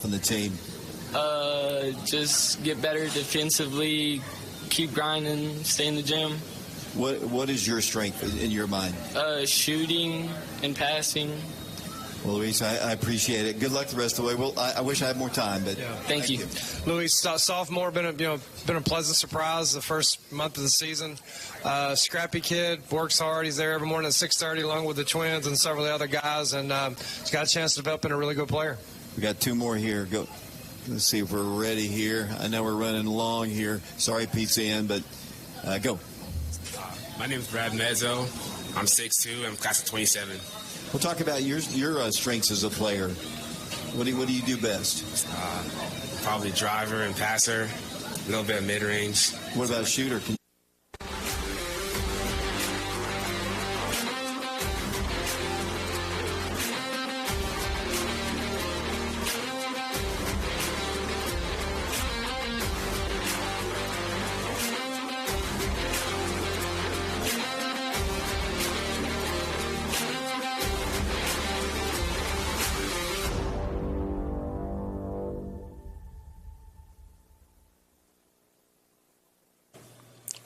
on the team? Just get better defensively, keep grinding, stay in the gym. What is your strength in your mind? Shooting and passing. Well, Luis, I appreciate it. Good luck the rest of the way. Well, I wish I had more time, but thank you. Luis, sophomore, been a pleasant surprise the first month of the season. Scrappy kid, works hard. He's there every morning at 6:30, along with the twins and several of the other guys, and he's got a chance to develop into a really good player. We got two more here. Go. Let's see if we're ready here. I know we're running long here. Sorry, Pizza Inn, but go. My name is Brad Mezzo. I'm 6'2". I'm class of 27. We'll talk about your strengths as a player. What do you do best? Probably driver and passer, a little bit of mid-range. What about shooter?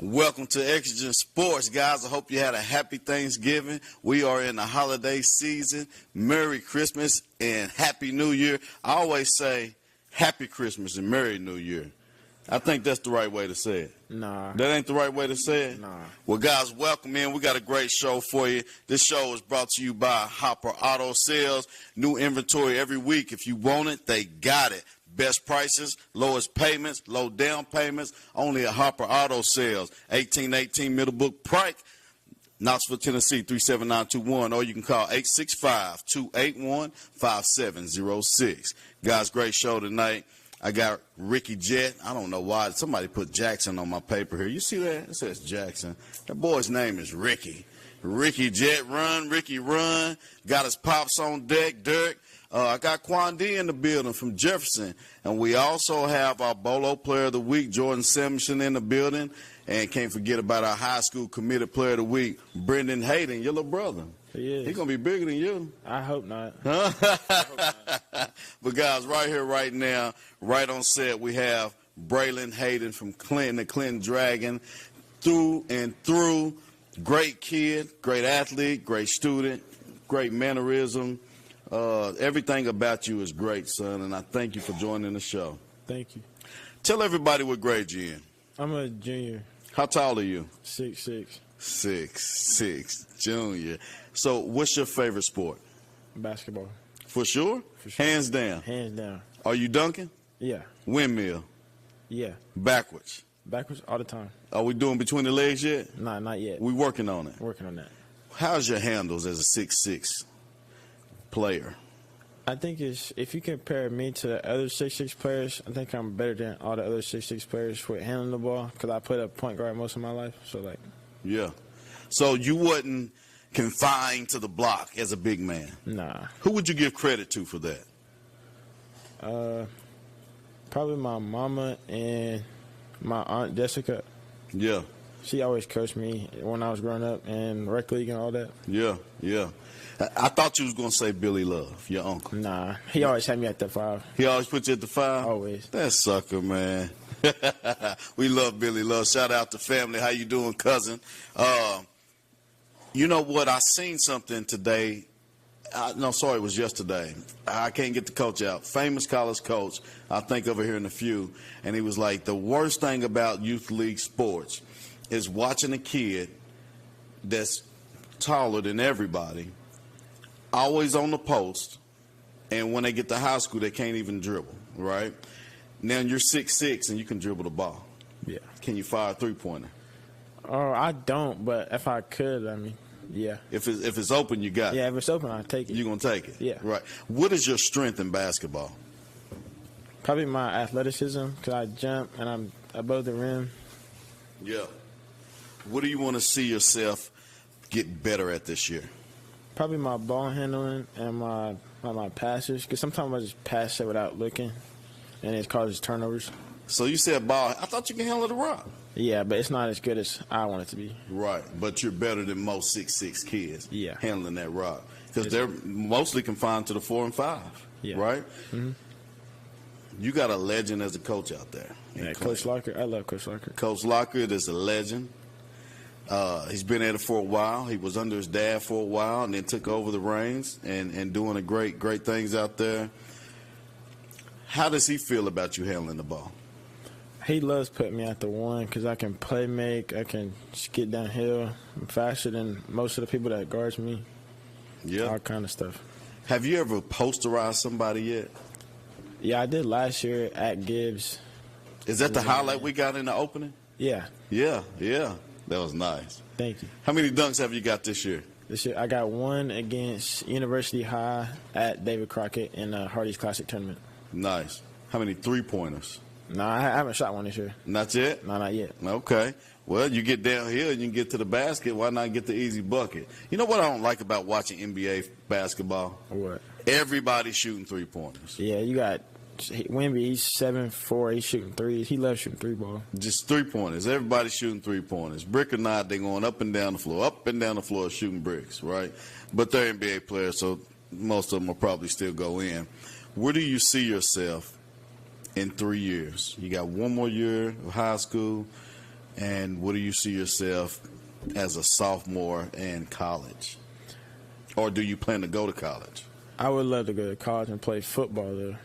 Welcome to Exigent Sports, guys. I hope you had a happy Thanksgiving. We are in the holiday season. Merry Christmas and Happy New Year. I always say Happy Christmas and Merry New Year. I think that's the right way to say it. Nah. That ain't the right way to say it? Nah. Well, guys, welcome in. We got a great show for you. This show is brought to you by Hopper Auto Sales. New inventory every week. If you want it, they got it. Best prices, lowest payments, low down payments, only at Hopper Auto Sales. 1818 Middlebrook Pike, Knoxville, Tennessee, 37921. Or you can call 865-281-5706. Guys, great show tonight. I got Ricky Jet. I don't know why. Somebody put Jackson on my paper here. You see that? It says Jackson. That boy's name is Ricky. Ricky Jet run, Ricky run. Got his pops on deck, Dirk. I got Quan D in the building from Jefferson. And we also have our Bolo Player of the Week, Jordan Sampson, in the building. And can't forget about our high school committed Player of the Week, Brendan Hayden, your little brother. He is. He's going to be bigger than you. I hope not. But, guys, right here, right now, right on set, we have Braylon Hayden from Clinton, the Clinton Dragon, through and through. Great kid, great athlete, great student, great mannerism. Everything about you is great, son, and I thank you for joining the show. Thank you. Tell everybody what grade you in. I'm a junior. How tall are you? 6'6". 6'6", junior. So what's your favorite sport? Basketball. For sure? For sure. Hands down? Hands down. Are you dunking? Yeah. Windmill? Yeah. Backwards? Backwards all the time. Are we doing between the legs yet? Nah, not yet. We working on it. Working on that. How's your handles as a 6'6" player? I think if you compare me to the other 6'6" players, I think I'm better than all the other 6'6" players with handling the ball because I played up point guard most of my life. So, like. Yeah. So you wasn't confined to the block as a big man? Nah. Who would you give credit to for that? Probably my mama and my aunt Jessica. Yeah. She always coached me when I was growing up and rec league and all that. Yeah, yeah. I thought you was going to say Billy Love, your uncle. Nah, he always had me at the 5. He always put you at the 5? Always. That sucker, man. We love Billy Love. Shout out to family. How you doing, cousin? You know what? I seen something today. It was yesterday. I can't get the coach out. Famous college coach. I'll think of it here in a few. And he was like, the worst thing about youth league sports is watching a kid that's taller than everybody, always on the post, and when they get to high school, they can't even dribble, right? Now you're 6'6", and you can dribble the ball. Yeah. Can you fire a three-pointer? Oh, I don't, but if I could, I mean, yeah. If it's open, you got it. Yeah, if it's open, I'll take it. You're going to take it? Yeah. Right. What is your strength in basketball? Probably my athleticism because I jump and I'm above the rim. Yeah. What do you want to see yourself get better at this year? Probably my ball handling and my passes because sometimes I just pass it without looking, and it causes turnovers. So you said ball. I thought you can handle the rock. Yeah, but it's not as good as I want it to be. Right, but you're better than most 6'6" kids. Yeah. Handling that rock because they're mostly confined to the 4 and 5. Yeah. Right. Mm-hmm. You got a legend as a coach out there. Yeah, Coach Locker. I love Coach Locker. Coach Lockard is a legend. He's been at it for a while. He was under his dad for a while and then took over the reins and doing great things out there. How does he feel about you handling the ball? He loves putting me at the one because I can play make. I can get downhill. I'm faster than most of the people that guards me. Yeah. All kind of stuff. Have you ever posterized somebody yet? Yeah, I did last year at Gibbs. Is that the highlight we got in the opening? Yeah. Yeah. That was nice. Thank you. How many dunks have you got this year? This year I got one against University High at David Crockett in the Hardy's Classic tournament. Nice. How many three-pointers? No, I haven't shot one this year. Not yet? No, not yet. Okay. Well, you get downhill and you can get to the basket. Why not get the easy bucket? You know what I don't like about watching NBA basketball? What? Everybody's shooting three-pointers. Yeah, you got Wemby. He's 7'4". He's shooting threes. He loves shooting three ball. Just three-pointers. Everybody's shooting three-pointers. Brick or not, they're going up and down the floor shooting bricks, right? But they're NBA players, so most of them will probably still go in. Where do you see yourself in 3 years? You got one more year of high school, and where do you see yourself as a sophomore in college? Or do you plan to go to college? I would love to go to college and play football, though,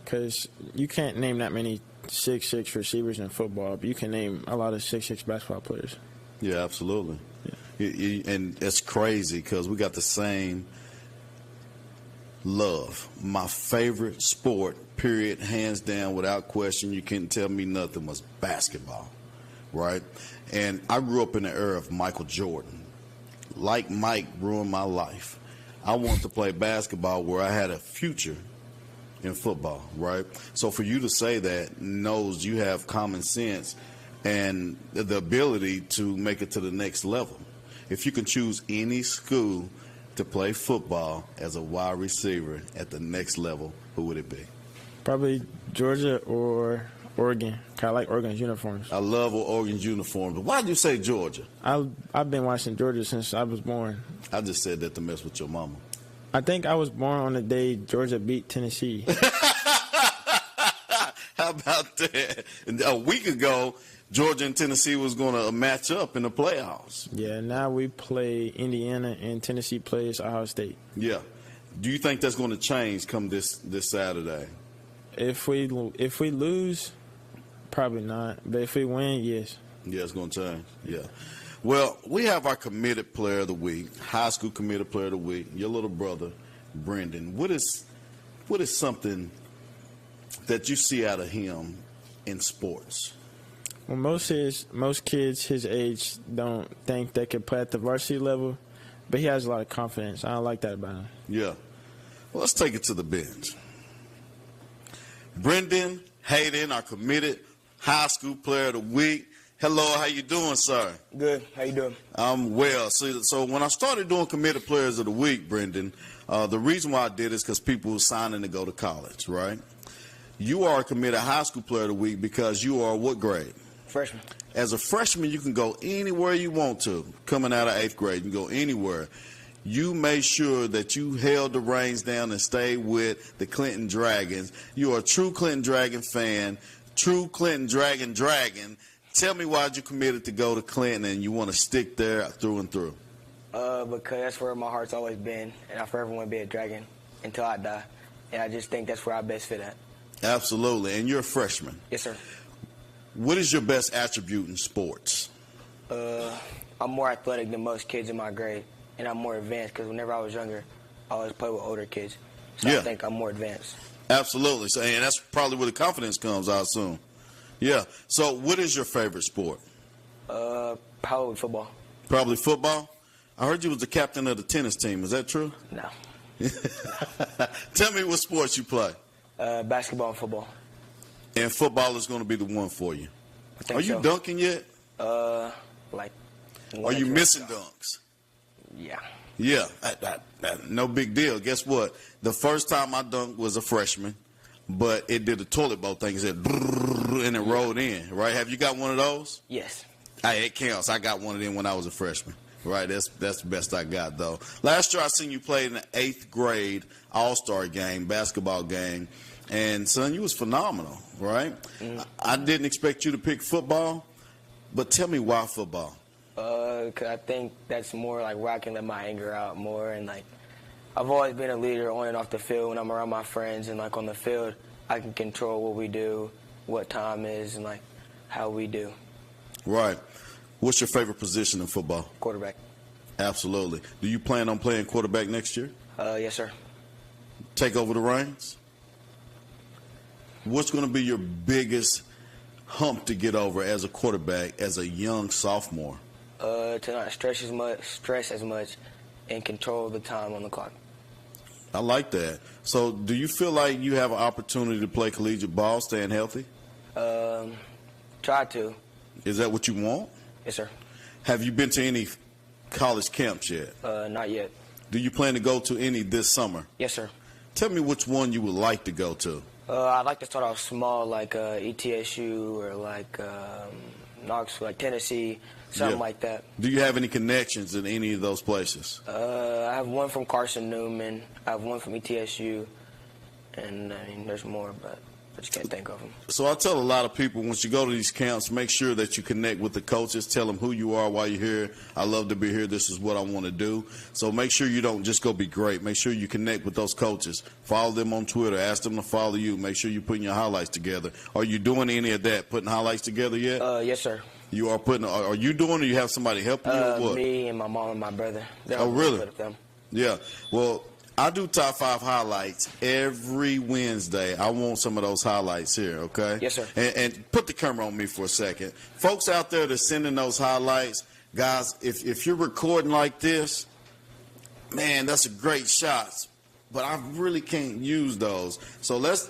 because you can't name that many 6'6" receivers in football, but you can name a lot of 6'6" basketball players. Yeah, absolutely. Yeah. And it's crazy because we got the same love. My favorite sport, period, hands down, without question, you couldn't tell me nothing, was basketball, right? And I grew up in the era of Michael Jordan. Like Mike ruined my life. I wanted to play basketball where I had a future in football, right? So for you to say that knows you have common sense and the ability to make it to the next level. If you can choose any school to play football as a wide receiver at the next level, who would it be? Probably Georgia or Oregon. I like Oregon's uniforms. I love Oregon's uniforms. Why did you say Georgia? I've been watching Georgia since I was born. I just said that to mess with your mama. I think I was born on the day Georgia beat Tennessee. How about that? A week ago, Georgia and Tennessee was going to match up in the playoffs. Yeah, now we play Indiana and Tennessee plays Ohio State. Yeah. Do you think that's going to change come this Saturday? If we lose, probably not. But if we win, yes. Yeah, it's going to change. Yeah. Well, we have our committed player of the week, high school committed player of the week, your little brother, Brendan. What is something that you see out of him in sports? Well, most kids his age don't think they can play at the varsity level, but he has a lot of confidence. I don't like that about him. Yeah. Well, let's take it to the bench. Brendan Hayden, our committed high school player of the week. Hello, how you doing, sir? Good. How you doing? I'm well. So when I started doing committed players of the week, Brendan, the reason why I did is because people were signing to go to college, right? You are a committed high school player of the week because you are what grade? Freshman. As a freshman, you can go anywhere you want to. Coming out of 8th grade, you can go anywhere. You made sure that you held the reins down and stayed with the Clinton Dragons. You are a true Clinton Dragon fan, true Clinton Dragon. Tell me why you committed to go to Clinton and you want to stick there through and through. Because that's where my heart's always been, and I forever want to be a Dragon until I die. And I just think that's where I best fit at. Absolutely. And you're a freshman. Yes, sir. What is your best attribute in sports? I'm more athletic than most kids in my grade, and I'm more advanced because whenever I was younger, I always played with older kids. So Yeah. I think I'm more advanced. Absolutely. So, and that's probably where the confidence comes, I assume. Yeah. So what is your favorite sport? Probably football. Probably football? I heard you was the captain of the tennis team. Is that true? No. Tell me what sports you play. Basketball and football. And football is going to be the one for you. I think Are you so. dunking yet? Like. Are you missing dunks? Yeah. Yeah. No big deal. Guess what? The first time I dunked was a freshman, but it did the toilet bowl thing. It said, and it rolled in, right? Have you got one of those? Yes. Hey, it counts. I got one of them when I was a freshman. Right, that's the best I got, though. Last year I seen you play in the 8th grade all-star game, basketball game, And, son, you was phenomenal, right? I didn't expect you to pick football, but tell me why football? 'Cause I think that's more like where I can let my anger out more, and like I've always been a leader on and off the field when I'm around my friends, and like on the field I can control what we do, what time is, and like how we do. Right. What's your favorite position in football? Quarterback. Absolutely. Do you plan on playing quarterback next year? Yes, sir. Take over the reins? What's going to be your biggest hump to get over as a quarterback as a young sophomore? To not stress as much, and control the time on the clock. I like that. So do you feel like you have an opportunity to play collegiate ball, staying healthy? Try to. Is that what you want? Yes, sir. Have you been to any college camps yet? Not yet. Do you plan to go to any this summer? Yes, sir. Tell me which one you would like to go to. I'd like to start off small, like ETSU or like Knoxville, like Tennessee, something like that. Do you have any connections in any of those places? I have one from Carson Newman. I have one from ETSU, and I mean, there's more, but I just can't think of them. So I tell a lot of people, once you go to these camps, make sure that you connect with the coaches. Tell them who you are while you're here. I love to be here. This is what I want to do. So make sure you don't just go be great. Make sure you connect with those coaches. Follow them on Twitter. Ask them to follow you. Make sure you're putting your highlights together. Are you doing any of that, putting highlights together yet? Yes, sir. You are putting. Are you doing, or you have somebody helping you, or what? Me and my mom and my brother. Oh, really? Them. Yeah. Well, I do top 5 highlights every Wednesday. I want some of those highlights here, okay? Yes, sir. And put the camera on me for a second. Folks out there that's sending those highlights, guys, if you're recording like this, man, that's a great shots. But I really can't use those. So let's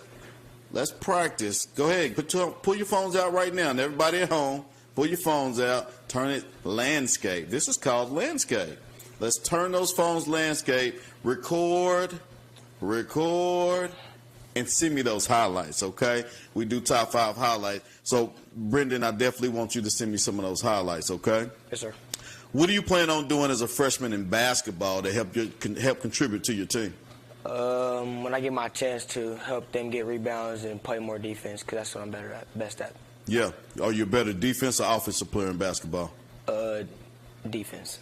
practice. Go ahead. Pull your phones out right now. And everybody at home, pull your phones out. Turn it landscape. This is called landscape. Let's turn those phones landscape, record, and send me those highlights, okay? We do top 5 highlights. So, Brendan, I definitely want you to send me some of those highlights, okay? Yes, sir. What do you plan on doing as a freshman in basketball to help contribute to your team? When I get my chance to help them get rebounds and play more defense, because that's what I'm best at. Yeah. Are you a better defense or offensive player in basketball? Defense.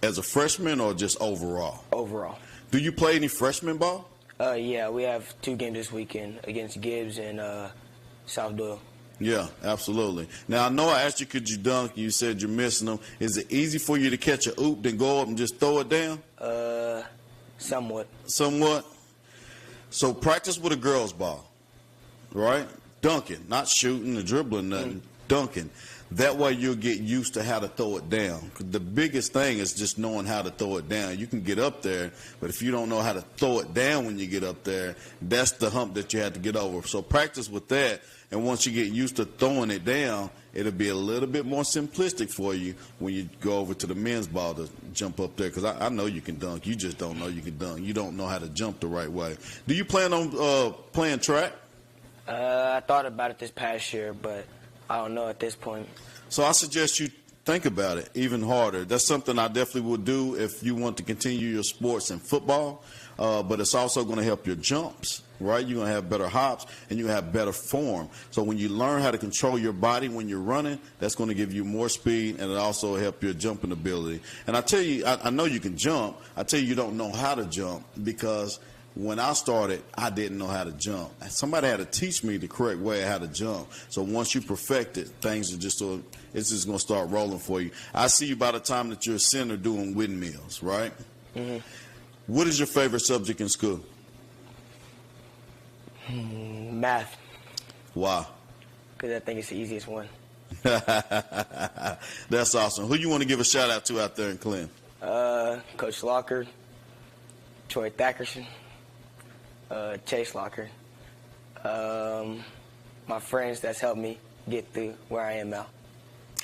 As a freshman or just overall? Overall. Do you play any freshman ball? Yeah, we have 2 games this weekend against Gibbs and South Doyle. Yeah, absolutely. Now, I know I asked you, could you dunk? You said you're missing them. Is it easy for you to catch a oop, then go up and just throw it down? Somewhat. Somewhat? So practice with a girl's ball, right? Dunking, not shooting or dribbling, nothing. Dunking. That way you'll get used to how to throw it down. 'Cause the biggest thing is just knowing how to throw it down. You can get up there, but if you don't know how to throw it down when you get up there, that's the hump that you have to get over. So practice with that, and once you get used to throwing it down, it'll be a little bit more simplistic for you when you go over to the men's ball to jump up there. Because I know you can dunk. You just don't know you can dunk. You don't know how to jump the right way. Do you plan on playing track? I thought about it this past year, but I don't know at this point. So I suggest you think about it even harder. That's something I definitely would do if you want to continue your sports in football. But it's also going to help your jumps, right? You're going to have better hops, and you have better form. So when you learn how to control your body when you're running, that's going to give you more speed, and it also help your jumping ability. And I tell you, I know you can jump. I tell you don't know how to jump because when I started, I didn't know how to jump. Somebody had to teach me the correct way of how to jump. So once you perfect it, things are just it's just going to start rolling for you. I see you by the time that you're a center doing windmills, right? Mm-hmm. What is your favorite subject in school? Math. Why? Because I think it's the easiest one. That's awesome. Who you want to give a shout out to out there in Clinton? Coach Locker, Troy Thackerson, Chase Locker, my friends that's helped me get through where I am now.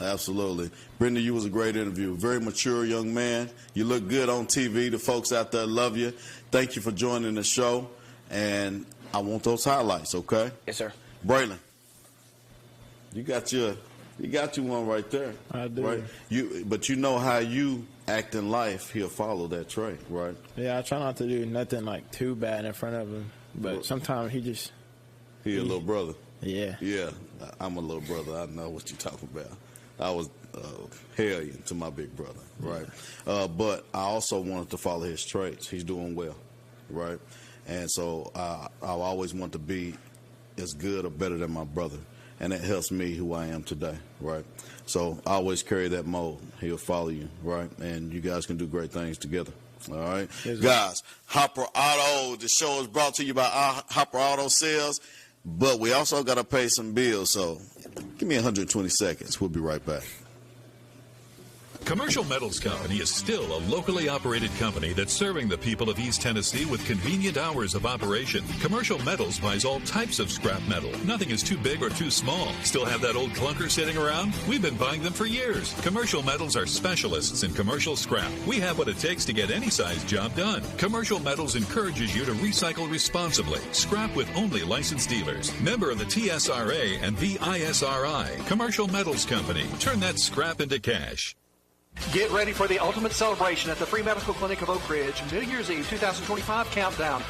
Absolutely. Brendan, you was a great interview. Very mature young man. You look good on TV. The folks out there love you. Thank you for joining the show. And I want those highlights, okay? Yes, sir. Braylon, you got you one right there. I do. Right? But you know how you act in life, he'll follow that trait, right? Yeah, I try not to do nothing like too bad in front of him. But sometimes he a little brother. Yeah. Yeah, I'm a little brother. I know what you're talking about. I was hellion to my big brother, right? But I also wanted to follow his traits. He's doing well, right? And so I always want to be as good or better than my brother. And that helps me who I am today, right? So I always carry that mold. He'll follow you, right? And you guys can do great things together, all right? Yes, guys, Hopper Auto, the show is brought to you by Hopper Auto Sales, but we also got to pay some bills, so give me 120 seconds. We'll be right back. Commercial Metals Company is still a locally operated company that's serving the people of East Tennessee with convenient hours of operation. Commercial Metals buys all types of scrap metal. Nothing is too big or too small. Still have that old clunker sitting around? We've been buying them for years. Commercial Metals are specialists in commercial scrap. We have what it takes to get any size job done. Commercial Metals encourages you to recycle responsibly. Scrap with only licensed dealers. Member of the TSRA and VISRI. Commercial Metals Company. Turn that scrap into cash. Get ready for the ultimate celebration at the Free Medical Clinic of Oak Ridge. New Year's Eve 2025 countdown.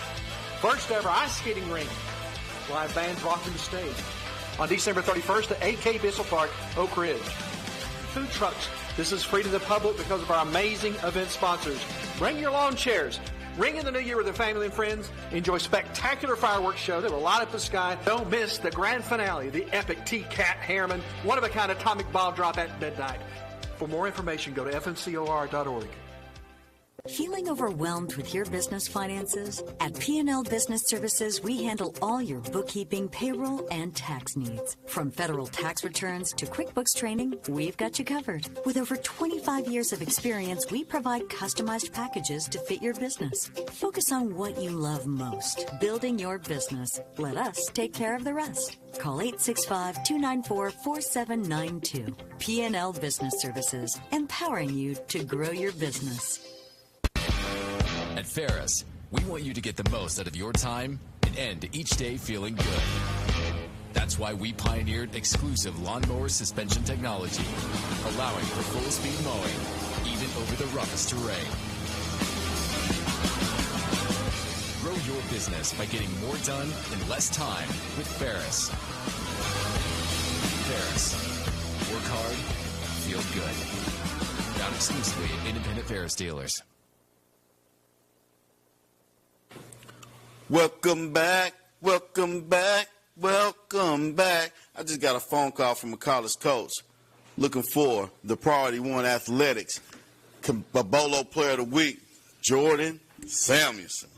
First ever ice skating rink. Live bands rocking the stage. On December 31st at 8K Bissell Park, Oak Ridge. Food trucks. This is free to the public because of our amazing event sponsors. Bring your lawn chairs. Ring in the new year with their family and friends. Enjoy spectacular fireworks show that will light up the sky. Don't miss the grand finale, the epic T-Cat Harriman, one-of-a-kind atomic ball drop at midnight. For more information, go to fmcor.org. Feeling overwhelmed with your business finances? At P&L Business Services, we handle all your bookkeeping, payroll, and tax needs. From federal tax returns to QuickBooks training, we've got you covered. With over 25 years of experience, we provide customized packages to fit your business. Focus on what you love most, building your business. Let us take care of the rest. Call 865-294-4792. P&L Business Services, empowering you to grow your business. At Ferris, we want you to get the most out of your time and end each day feeling good. That's why we pioneered exclusive lawnmower suspension technology, allowing for full-speed mowing, even over the roughest terrain. Grow your business by getting more done in less time with Ferris. Ferris. Work hard, feel good. Found exclusively at independent Ferris dealers. Welcome back, welcome back, welcome back. I just got a phone call from a college coach looking for the Priority One Athletics Bolo Player of the Week, Jordan Samuelson.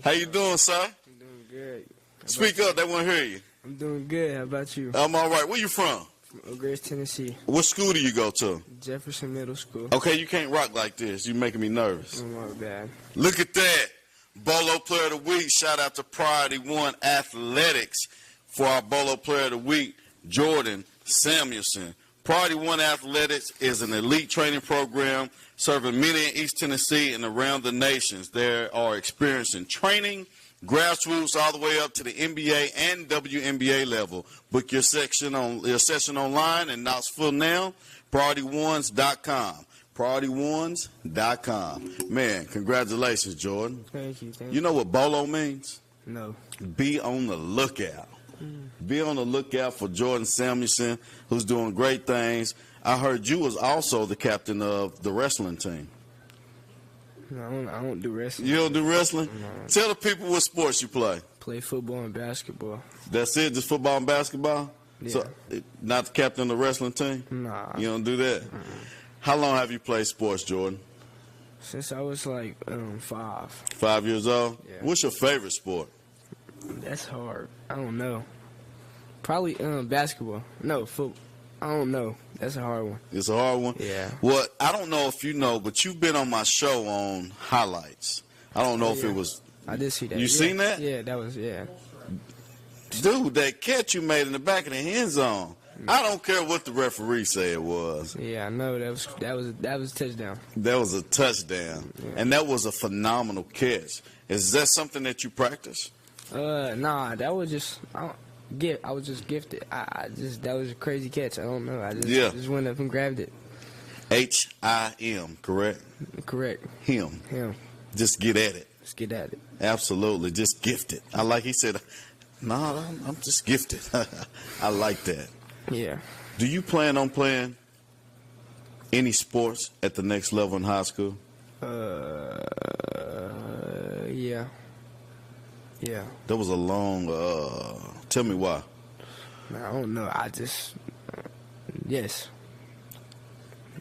How you doing, sir? I'm doing good. Speak up, they want to hear you. I'm doing good. How about you? I'm all right. Where you from? From Oak Ridge, Tennessee. What school do you go to? Jefferson Middle School. Okay, you can't rock like this. You're making me nervous. Oh, my bad. Look at that. Bolo Player of the Week. Shout out to Priority One Athletics for our Bolo Player of the Week, Jordan Samuelson. Priority One Athletics is an elite training program serving many in East Tennessee and around the nations. There are experience in training, grassroots all the way up to the NBA and WNBA level. Book your session online in Knoxville now, PriorityOnes.com. PriorityOnes.com. Man, congratulations, Jordan. Thank you. You know what BOLO means? No. Be on the lookout. Be on the lookout for Jordan Samuelson, who's doing great things. I heard you was also the captain of the wrestling team. No, I don't do wrestling. You don't do wrestling? No. Tell the people what sports you play. Play football and basketball. That's it? Just football and basketball? Yeah. So, not the captain of the wrestling team? Nah. You don't do that? How long have you played sports, Jordan? Since I was like 5. 5 years old? Yeah. What's your favorite sport? That's hard. I don't know. Probably basketball. No, football. I don't know. That's a hard one. It's a hard one? Yeah. Well, I don't know if you know, but you've been on my show on highlights. I don't know if it was... I did see that. You seen that? Yeah, that was, Dude, that catch you made in the back of the end zone. I don't care what the referee said it was. Yeah, I know. That was a touchdown. That was a touchdown. Yeah. And that was a phenomenal catch. Is that something that you practice? Nah, that was just... I was just gifted. That was a crazy catch. I don't know. I just went up and grabbed it. H-I-M, correct? Correct. Him. Him. Just get at it. let's get at it. Absolutely, just gifted. I like he said, "Nah, I'm just gifted." I like that. Yeah. Do you plan on playing any sports at the next level in high school? Yeah. Yeah. That was a long. Tell me why. I don't know. Yes.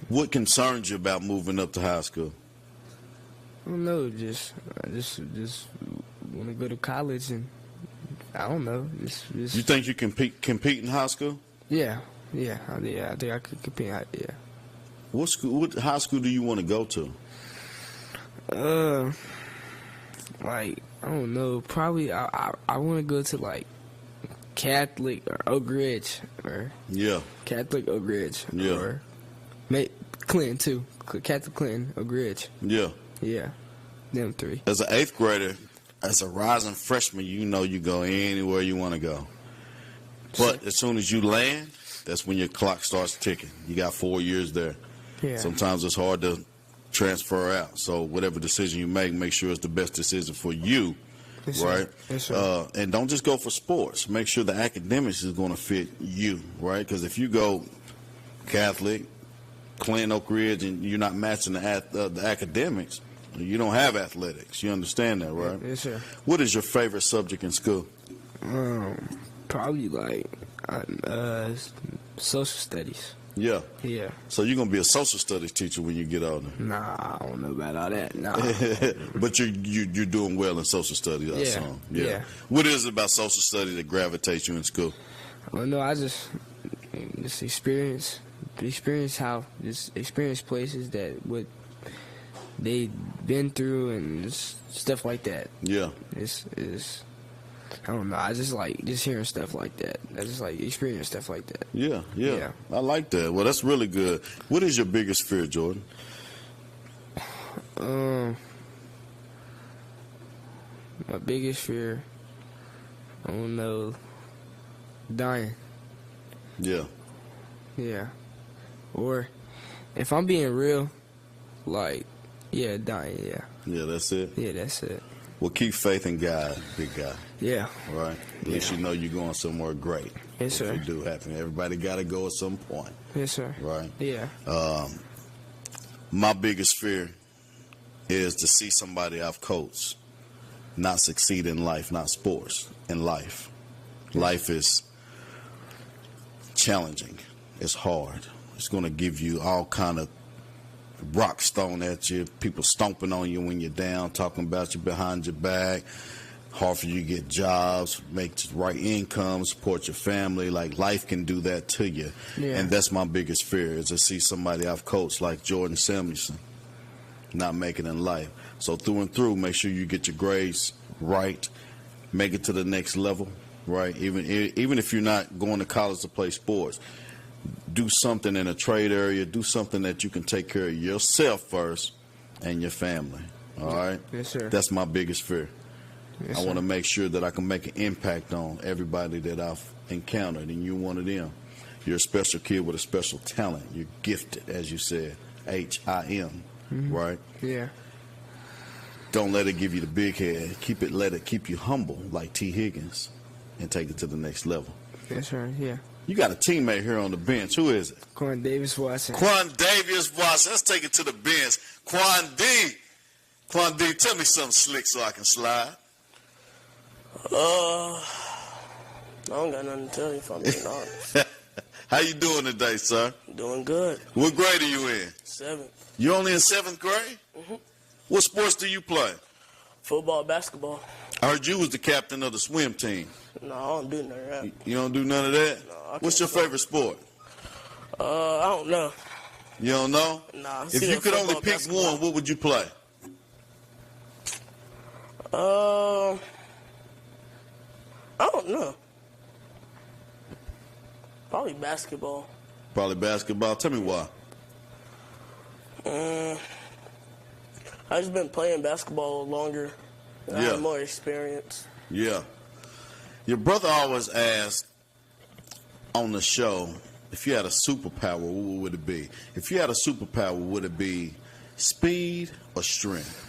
What concerns you about moving up to high school? I don't know. I just want to go to college, and I don't know. You think you can compete in high school? Yeah. I think I could compete. Yeah. What school? What high school do you want to go to? Like, I don't know. Probably I want to go to like Catholic or Oak Ridge or Catholic Oak Ridge or Clinton too. Catholic Clinton Oak Ridge. Yeah, them three. As an 8th grader, as a rising freshman, you know you go anywhere you want to go. But as soon as you land, that's when your clock starts ticking. You got 4 years there. Yeah. Sometimes it's hard to transfer out. So whatever decision you make sure it's the best decision for you, right? Yes, sir. And don't just go for sports. Make sure the academics is going to fit you, right? Because if you go Catholic, Clinton, Oak Ridge, and you're not matching the academics, you don't have athletics. You understand that, right? Yes, sir. What is your favorite subject in school? Probably like social studies. Yeah. Yeah. So you're gonna be a social studies teacher when you get older? Nah, I don't know about all that. Nah. But you're doing well in social studies, I assume. Yeah. What is it about social studies that gravitates you in school? Well, no, I just experience places that what they've been through and just stuff like that. Yeah. It's I don't know. I just like just hearing stuff like that. I just like experience stuff like that. Yeah. I like that. Well, that's really good. What is your biggest fear, Jordan? My biggest fear, I don't know, dying. Yeah. Yeah. Or if I'm being real, like, dying, yeah. Yeah, that's it? Yeah, that's it. Well, keep faith in God, big guy. Yeah. All right? At least you know you're going somewhere great. Yes, sir. If you do happen. Everybody got to go at some point. Yes, sir. Right? Yeah. My biggest fear is to see somebody I've coached not succeed in life, not sports, in life. Life is challenging. It's hard. It's going to give you all kind of rocks thrown at you, people stomping on you when you're down, talking about you behind your back, hard for you to get jobs, make the right income, support your family. Like, life can do that to you. Yeah. And that's my biggest fear, is to see somebody I've coached like Jordan Samuelson not make it in life. So through and through, make sure you get your grades right, make it to the next level, right? Even if you're not going to college to play sports, do something in a trade area, do something that you can take care of yourself first and your family, all right? Yes, sir. That's my biggest fear. Yes, I want to sir. make sure that I can make an impact on everybody that I've encountered, and you're one of them. You're a special kid with a special talent. You're gifted, as you said, HIM, right? Yeah. Don't let it give you the big head. Let it keep you humble, like T. Higgins, and take it to the next level. Yes, sir. Yeah. You got a teammate here on the bench. Who is it? Quan Davis Watson. Quan Davis Watson. Let's take it to the bench. Quan D, tell me something slick so I can slide. I don't got nothing to tell you if I'm being honest. How you doing today, sir? Doing good. What grade are you in? 7th. You only in 7th grade? Mm-hmm. What sports do you play? Football, basketball. I heard you was the captain of the swim team. No, I don't do none of that. You don't do none of that? No, What's your favorite sport? I don't know. You don't know? Nah. If you could only pick one, what would you play? I don't know. Probably basketball. Probably basketball. Tell me why. I've just been playing basketball longer. I have more experience. Yeah. Your brother always asked on the show, if you had a superpower, what would it be? If you had a superpower, would it be speed or strength?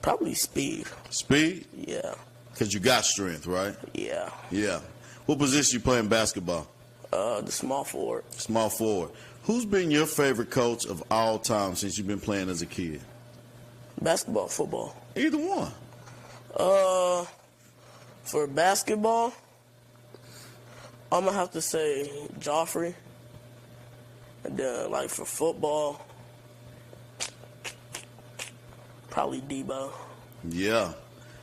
Probably speed. Speed? Yeah. Because you got strength, right? Yeah. Yeah. What position you play in basketball? The small forward. Small forward. Who's been your favorite coach of all time since you've been playing as a kid? Basketball, football. Either one. For basketball, I'm going to have to say Joffrey. And then, like, for football, probably Debo. Yeah.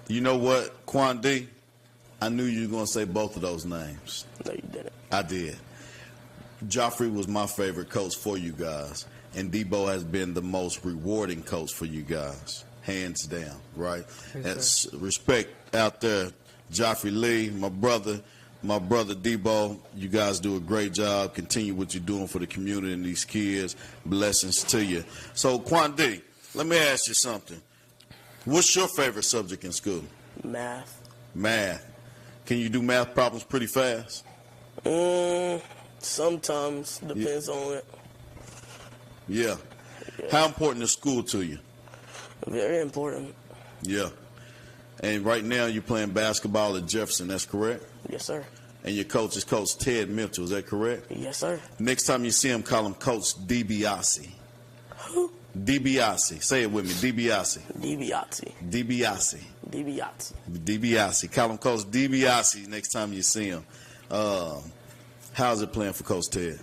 You know what, Quan D? I knew you were going to say both of those names. No, you didn't. I did. Joffrey was my favorite coach for you guys, and Debo has been the most rewarding coach for you guys, hands down, right? That's respect out there. Joffrey Lee, my brother Debo, you guys do a great job. Continue what you're doing for the community and these kids. Blessings to you. So, Quan D, let me ask you something. What's your favorite subject in school? Math. Math. Can you do math problems pretty fast? Sometimes. Depends on it. Yeah. How important is school to you? Very important. Yeah. And right now you're playing basketball at Jefferson, that's correct? Yes, sir. And your coach is Coach Ted Mitchell, is that correct? Yes, sir. Next time you see him, call him Coach DiBiase. Who? DiBiase. Say it with me, DiBiase. DiBiase. DiBiase. DiBiase. DiBiase. Call him Coach DiBiase next time you see him. How's it playing for Coach Ted?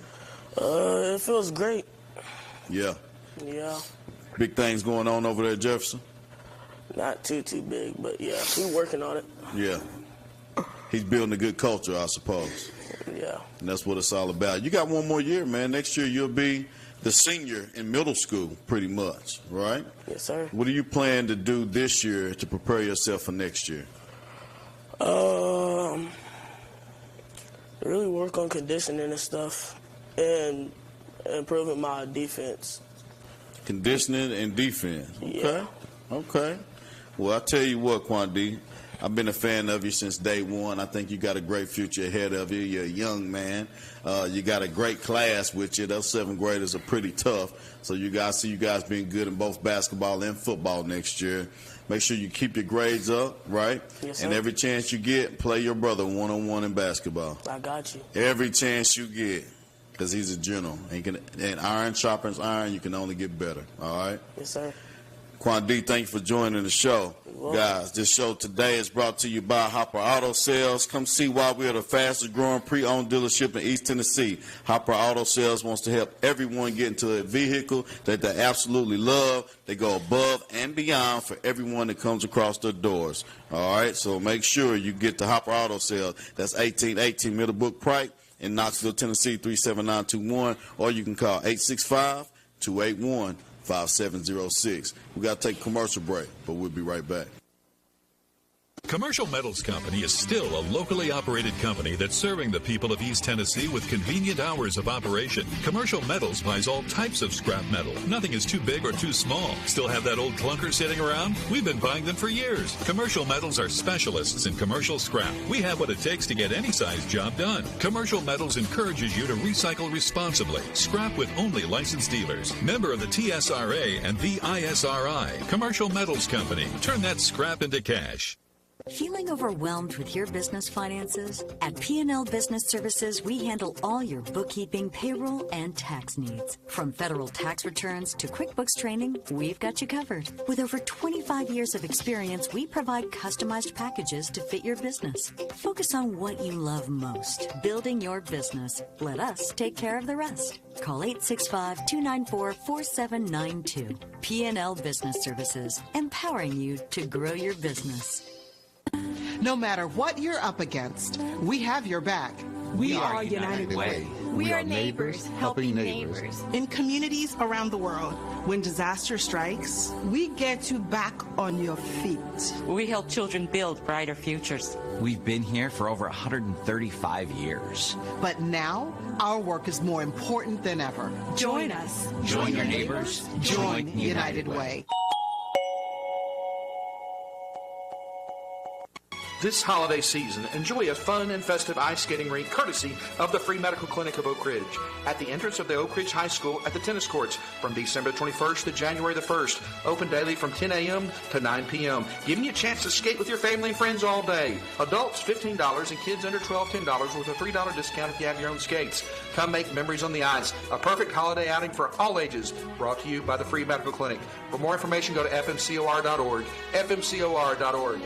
It feels great. Yeah. Yeah. Big things going on over there at Jefferson? Not too big, but yeah, we're working on it. Yeah. He's building a good culture, I suppose. Yeah. And that's what it's all about. You got one more year, man. Next year you'll be the senior in middle school, pretty much, right? Yes, sir. What do you plan to do this year to prepare yourself for next year? Really work on conditioning and stuff and improving my defense. Conditioning and defense. Yeah. Okay. Well, I tell you what, Quan D, I've been a fan of you since day one. I think you got a great future ahead of you. You're a young man. You got a great class with you. Those 7th graders are pretty tough. So you guys see you guys being good in both basketball and football next year. Make sure you keep your grades up, right? Yes, sir. And every chance you get, play your brother one-on-one in basketball. I got you. Every chance you get, because he's a general. And iron sharpens iron, you can only get better, all right? Yes, sir. Quan D, thank you for joining the show. Guys, this show today is brought to you by Hopper Auto Sales. Come see why we are the fastest growing pre-owned dealership in East Tennessee. Hopper Auto Sales wants to help everyone get into a vehicle that they absolutely love. They go above and beyond for everyone that comes across their doors. All right, so make sure you get to Hopper Auto Sales. That's 1818 Middlebrook Pike in Knoxville, Tennessee, 37921, or you can call 865-281-5706. We got to take a commercial break, but we'll be right back. Commercial Metals Company is still a locally operated company that's serving the people of East Tennessee with convenient hours of operation. Commercial Metals buys all types of scrap metal. Nothing is too big or too small. Still have that old clunker sitting around? We've been buying them for years. Commercial Metals are specialists in commercial scrap. We have what it takes to get any size job done. Commercial Metals encourages you to recycle responsibly. Scrap with only licensed dealers. Member of the TSRA and the ISRI. Commercial Metals Company. Turn that scrap into cash. Feeling overwhelmed with your business finances? At P&L Business Services, we handle all your bookkeeping, payroll, and tax needs. From federal tax returns to QuickBooks training, we've got you covered. With over 25 years of experience, we provide customized packages to fit your business. Focus on what you love most, building your business. Let us take care of the rest. Call 865-294-4792. P&L Business Services, empowering you to grow your business. No matter what you're up against, we have your back. We are United Way. We are neighbors helping neighbors. In communities around the world, when disaster strikes, we get you back on your feet. We help children build brighter futures. We've been here for over 135 years. But now, our work is more important than ever. Join us. Join your neighbors. Join United Way. This holiday season, enjoy a fun and festive ice skating rink courtesy of the Free Medical Clinic of Oak Ridge at the entrance of the Oak Ridge High School at the tennis courts from December 21st to January the 1st. Open daily from 10 a.m. to 9 p.m. Giving you a chance to skate with your family and friends all day. Adults $15 and kids under 12 $10 with a $3 discount if you have your own skates. Come make memories on the ice. A perfect holiday outing for all ages. Brought to you by the Free Medical Clinic. For more information, go to fmcor.org. fmcor.org.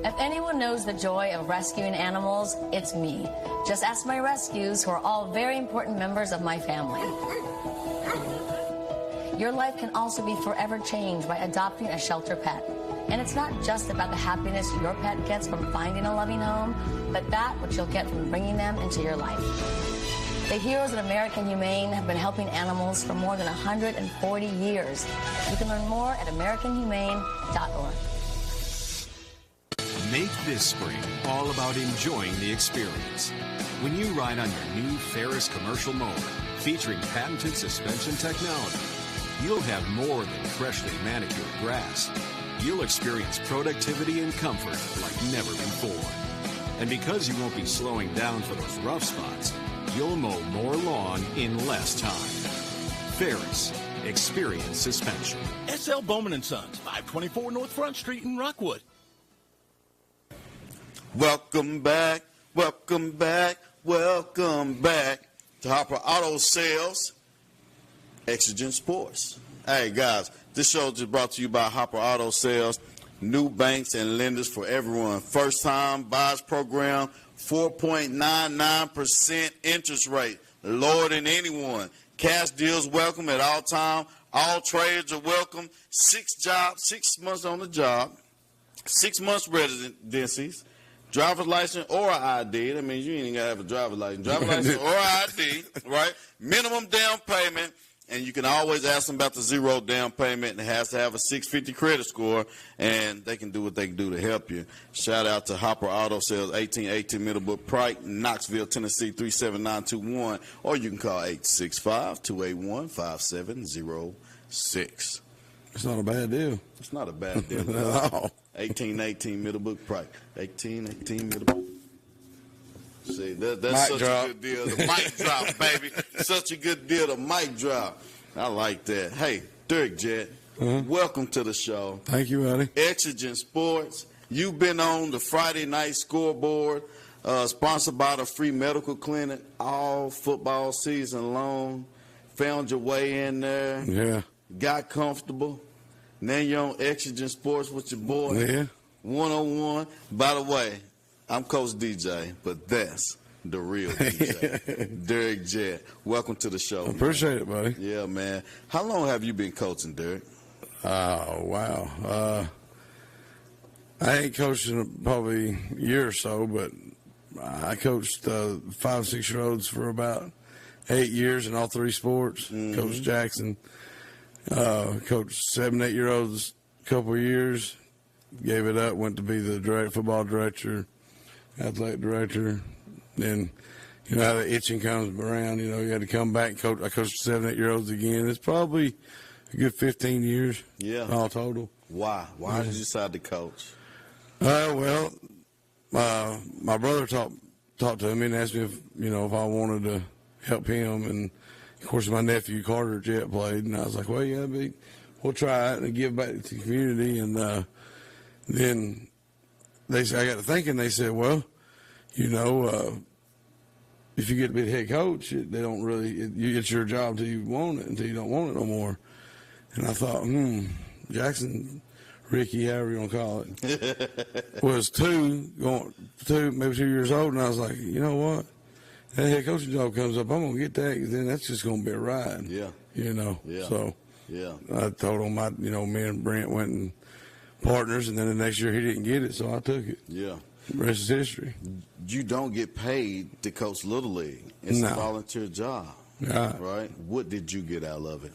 If anyone knows the joy of rescuing animals, it's me. Just ask my rescues, who are all very important members of my family. Your life can also be forever changed by adopting a shelter pet. And it's not just about the happiness your pet gets from finding a loving home, but that which you'll get from bringing them into your life. The heroes at American Humane have been helping animals for more than 140 years. You can learn more at americanhumane.org. Make this spring all about enjoying the experience. When you ride on your new Ferris commercial mower featuring patented suspension technology, you'll have more than freshly manicured grass. You'll experience productivity and comfort like never before. And because you won't be slowing down for those rough spots, you'll mow more lawn in less time. Ferris, experience suspension. S.L. Bowman & Sons, 524 North Front Street in Rockwood. Welcome back, welcome back, welcome back to Hopper Auto Sales, Exigent Sports. Hey, guys, this show is brought to you by Hopper Auto Sales, new banks and lenders for everyone. First-time buyers program, 4.99% interest rate, lower than anyone. Cash deals welcome at all time. All trades are welcome. 6 months on the job, 6 months residencies. Driver's license or ID. That means you ain't even got to have a driver's license. Driver's license or ID, right? Minimum down payment, and you can always ask them about the zero down payment. It has to have a 650 credit score, and they can do what they can do to help you. Shout out to Hopper Auto Sales, 1818 Middlebrook Pike, Knoxville, Tennessee, 37921, or you can call 865-281-5706. It's not a bad deal. It's not a bad deal at all. 1818 Middlebrook Pike. 1818 Middlebrook. See, that's mic such drop. a good deal. The mic drop, baby. Such a good deal. The mic drop. I like that. Hey, Dirk Jet, welcome to the show. Thank you, buddy. Exigent Sports. You've been on the Friday night scoreboard, sponsored by the Free Medical Clinic all football season long. Found your way in there. Yeah. Got comfortable. Now you're on Exigent Sports with your boy. Yeah. 101. By the way, I'm Coach DJ, but that's the real DJ. Derek Jet. Welcome to the show. Appreciate it, buddy. Yeah, man. How long have you been coaching, Derek? Oh, wow. I ain't coaching probably a year or so, but I coached 5, 6-year-olds for about 8 years in all 3 sports. Mm-hmm. Coach Jackson. Coached 7, 8-year-olds a couple of years. Gave it up. Went to be the football director, athletic director. Then, you know how the itching comes around. You know, you had to come back and coach. I coached 7, 8-year-olds again. It's probably a good 15 years. Yeah. All total. Why? Why did you decide to coach? Well, my brother talked to me and asked me if I wanted to help him, and of course my nephew Carter Jet played, and I was like, well, yeah, we'll try it and give back to the community. And then I got to thinking. They said, well, if you get to be the head coach, they don't really. You get your job until you want it, until you don't want it no more. And I thought, Jackson, Ricky, however you want to call it, was 2, maybe 2 years old, and I was like, you know what? That head coaching job comes up, I'm going to get that, because then that's just going to be a ride. Yeah. Yeah. So yeah. I told him, me and Brent went and partners, and then the next year he didn't get it, so I took it. Yeah. The rest is history. You don't get paid to coach Little League. It's a volunteer job. Right? What did you get out of it?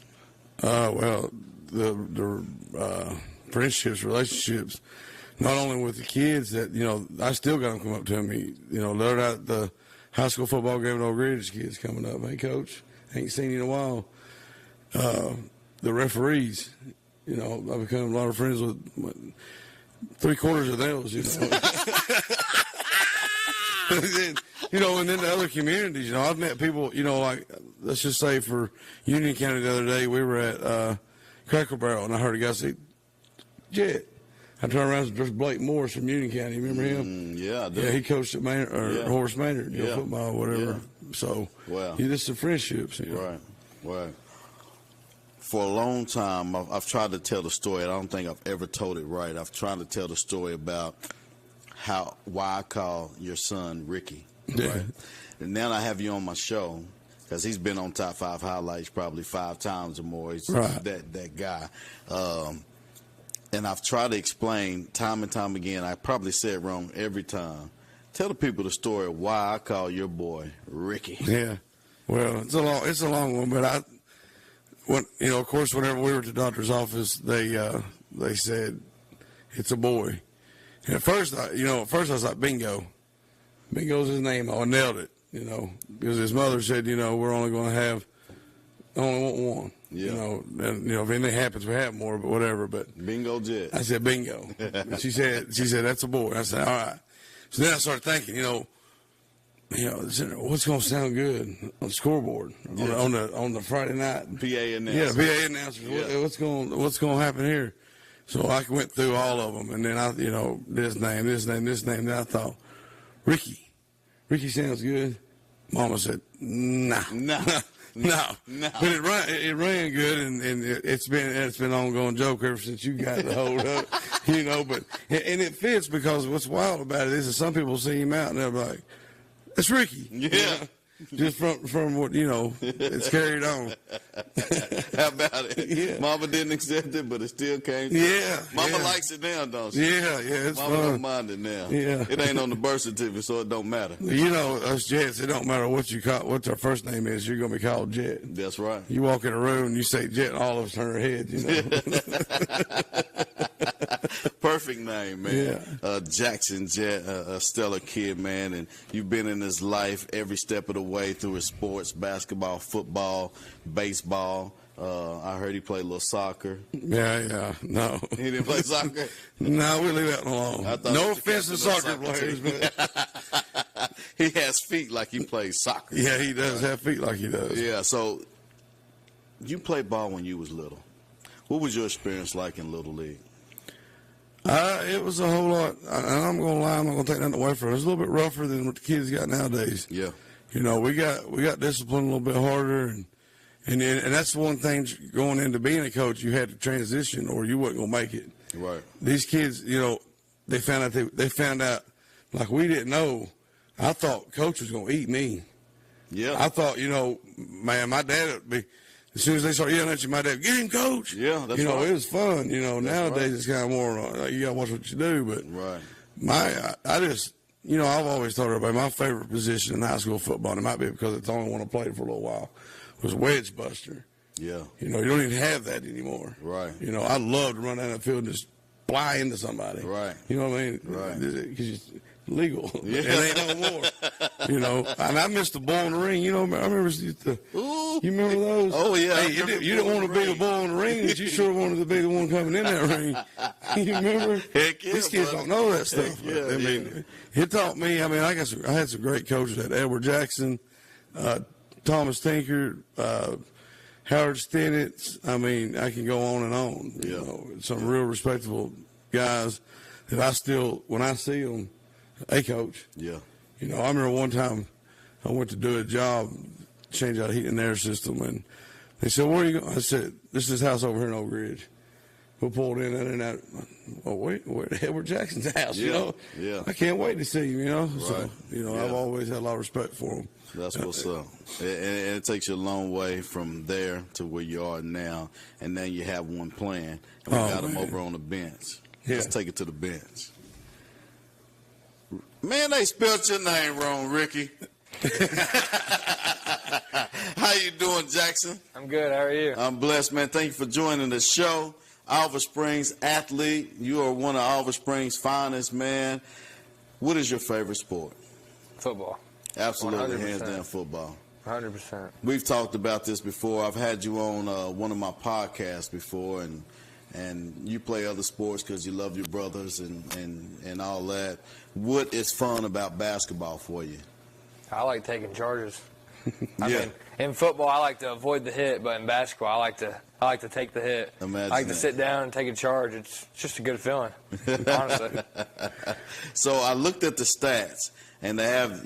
Well, the friendships, relationships, not only with the kids that, I still got them come up to me, they're at the high school football game at Oak Ridge, kids coming up, hey, coach, ain't seen you in a while. The referees, I've become a lot of friends with 3/4 of those, and then the other communities, I've met people, like, let's just say for Union County the other day, we were at Cracker Barrel, and I heard a guy say, Jet. I turned around and there's Blake Morris from Union County. Remember him? Yeah, I do. Yeah, he coached at Horace Maynard, football, whatever. Yeah. So, wow. Just the friendships. Right. For a long time, I've tried to tell the story. I don't think I've ever told it right. I've tried to tell the story about why I call your son Ricky. Yeah. Right? And now I have you on my show because he's been on Top 5 Highlights probably 5 times or more. He's that guy. And I've tried to explain time and time again. I probably say it wrong every time. Tell the people the story of why I call your boy Ricky. Yeah. Well, it's a long one, but of course, whenever we were at the doctor's office, they said it's a boy. And at first I was like, bingo. Bingo's his name. I nailed it, because his mother said, we're only going to only want one. Yeah. And if anything happens, we have more, but whatever. But Bingo Jet. I said, bingo. She said, that's a boy. I said, all right. So then I started thinking, what's going to sound good on the scoreboard on the Friday night PA announcer. Yeah, PA announcers. Yeah. What's going to happen here? So I went through all of them, and then I, this name. Then I thought, Ricky sounds good. Mama said, nah. No, but it ran good, and it's been an ongoing joke ever since you got the hold up, But and it fits because what's wild about it is that some people see him out and they're like, "That's Ricky." Yeah. Just from what it's carried on. How about it? Yeah. Mama didn't accept it, but it still came. Yeah. Mama likes it now, don't she? Yeah, it's Mama fun. don't mind it now. Yeah. It ain't on the birth certificate, so it don't matter. Us Jets, it don't matter what our first name is. You're gonna be called Jet. That's right. You walk in a room and you say Jet, and all of us turn our heads. Perfect name, man. Yeah. Jackson Jet, a stellar kid, man, and you've been in his life every step of the way through his sports: basketball, football, baseball. I heard he played a little soccer. Yeah. No. He didn't play soccer? No, we leave that alone. No offense to soccer players, but he has feet like he plays soccer. Yeah, he does have feet like he does. Yeah, so you played ball when you was little. What was your experience like in Little League? It was a whole lot, and I'm going to lie, I'm not going to take nothing away from it. It was a little bit rougher than what the kids got nowadays. Yeah. We got disciplined a little bit harder, and that's one thing going into being a coach, you had to transition or you wasn't going to make it. Right. These kids, they found out like we didn't know. I thought coach was going to eat me. Yeah. I thought, man, my dad would be. As soon as they start yelling at you, my dad, get him, coach. Yeah, that's right. It was fun. Nowadays right. it's kind of more you got to watch what you do. But right. I've always told everybody my favorite position in high school football, and it might be because it's the only one I played for a little while, was wedge buster. Yeah. You don't even have that anymore. Right. I love to run down the field and just fly into somebody. Right. You know what I mean? Right. Because it's legal. Yeah. It ain't no more. And I missed the ball in the ring. I remember you remember those? Oh, yeah. Hey, you didn't want to be the ball in the ring, but you sure wanted to be the one coming in that ring. You remember? Heck yeah, These kids don't know that stuff. Yeah, It taught me. I had some great coaches at Edward Jackson, Thomas Tinker, Howard Stinnett. I can go on and on. Yeah. Some real respectable guys that I still, when I see them, hey, coach. Yeah. I remember one time I went to do a job, change out a heat and air system, and they said, where are you going? I said, this is his house over here in Oak Ridge. We pulled in and out. Oh, wait, we're at Edward Jackson's house, Yeah. I can't wait to see him, Right. So, I've always had a lot of respect for him. That's what's up. And it takes you a long way from there to where you are now, and then you have one playing, and we got him over on the bench. Yeah. Let's take it to the bench. Man, they spelled your name wrong, Ricky. How you doing, Jackson? I'm good. How are you? I'm blessed, man. Thank you for joining the show. Oliver Springs athlete. You are one of Oliver Springs' finest, man. What is your favorite sport? Football. Absolutely, 100%. hands down football. 100%. We've talked about this before. I've had you on one of my podcasts before, and and you play other sports because you love your brothers and all that. What is fun about basketball for you? I like taking charges. I Yeah. mean, in football, I like to avoid the hit, but in basketball, I like to take the hit. Imagine I like to that. sit down and take a charge. It's just a good feeling, honestly. So I looked at the stats, and they have,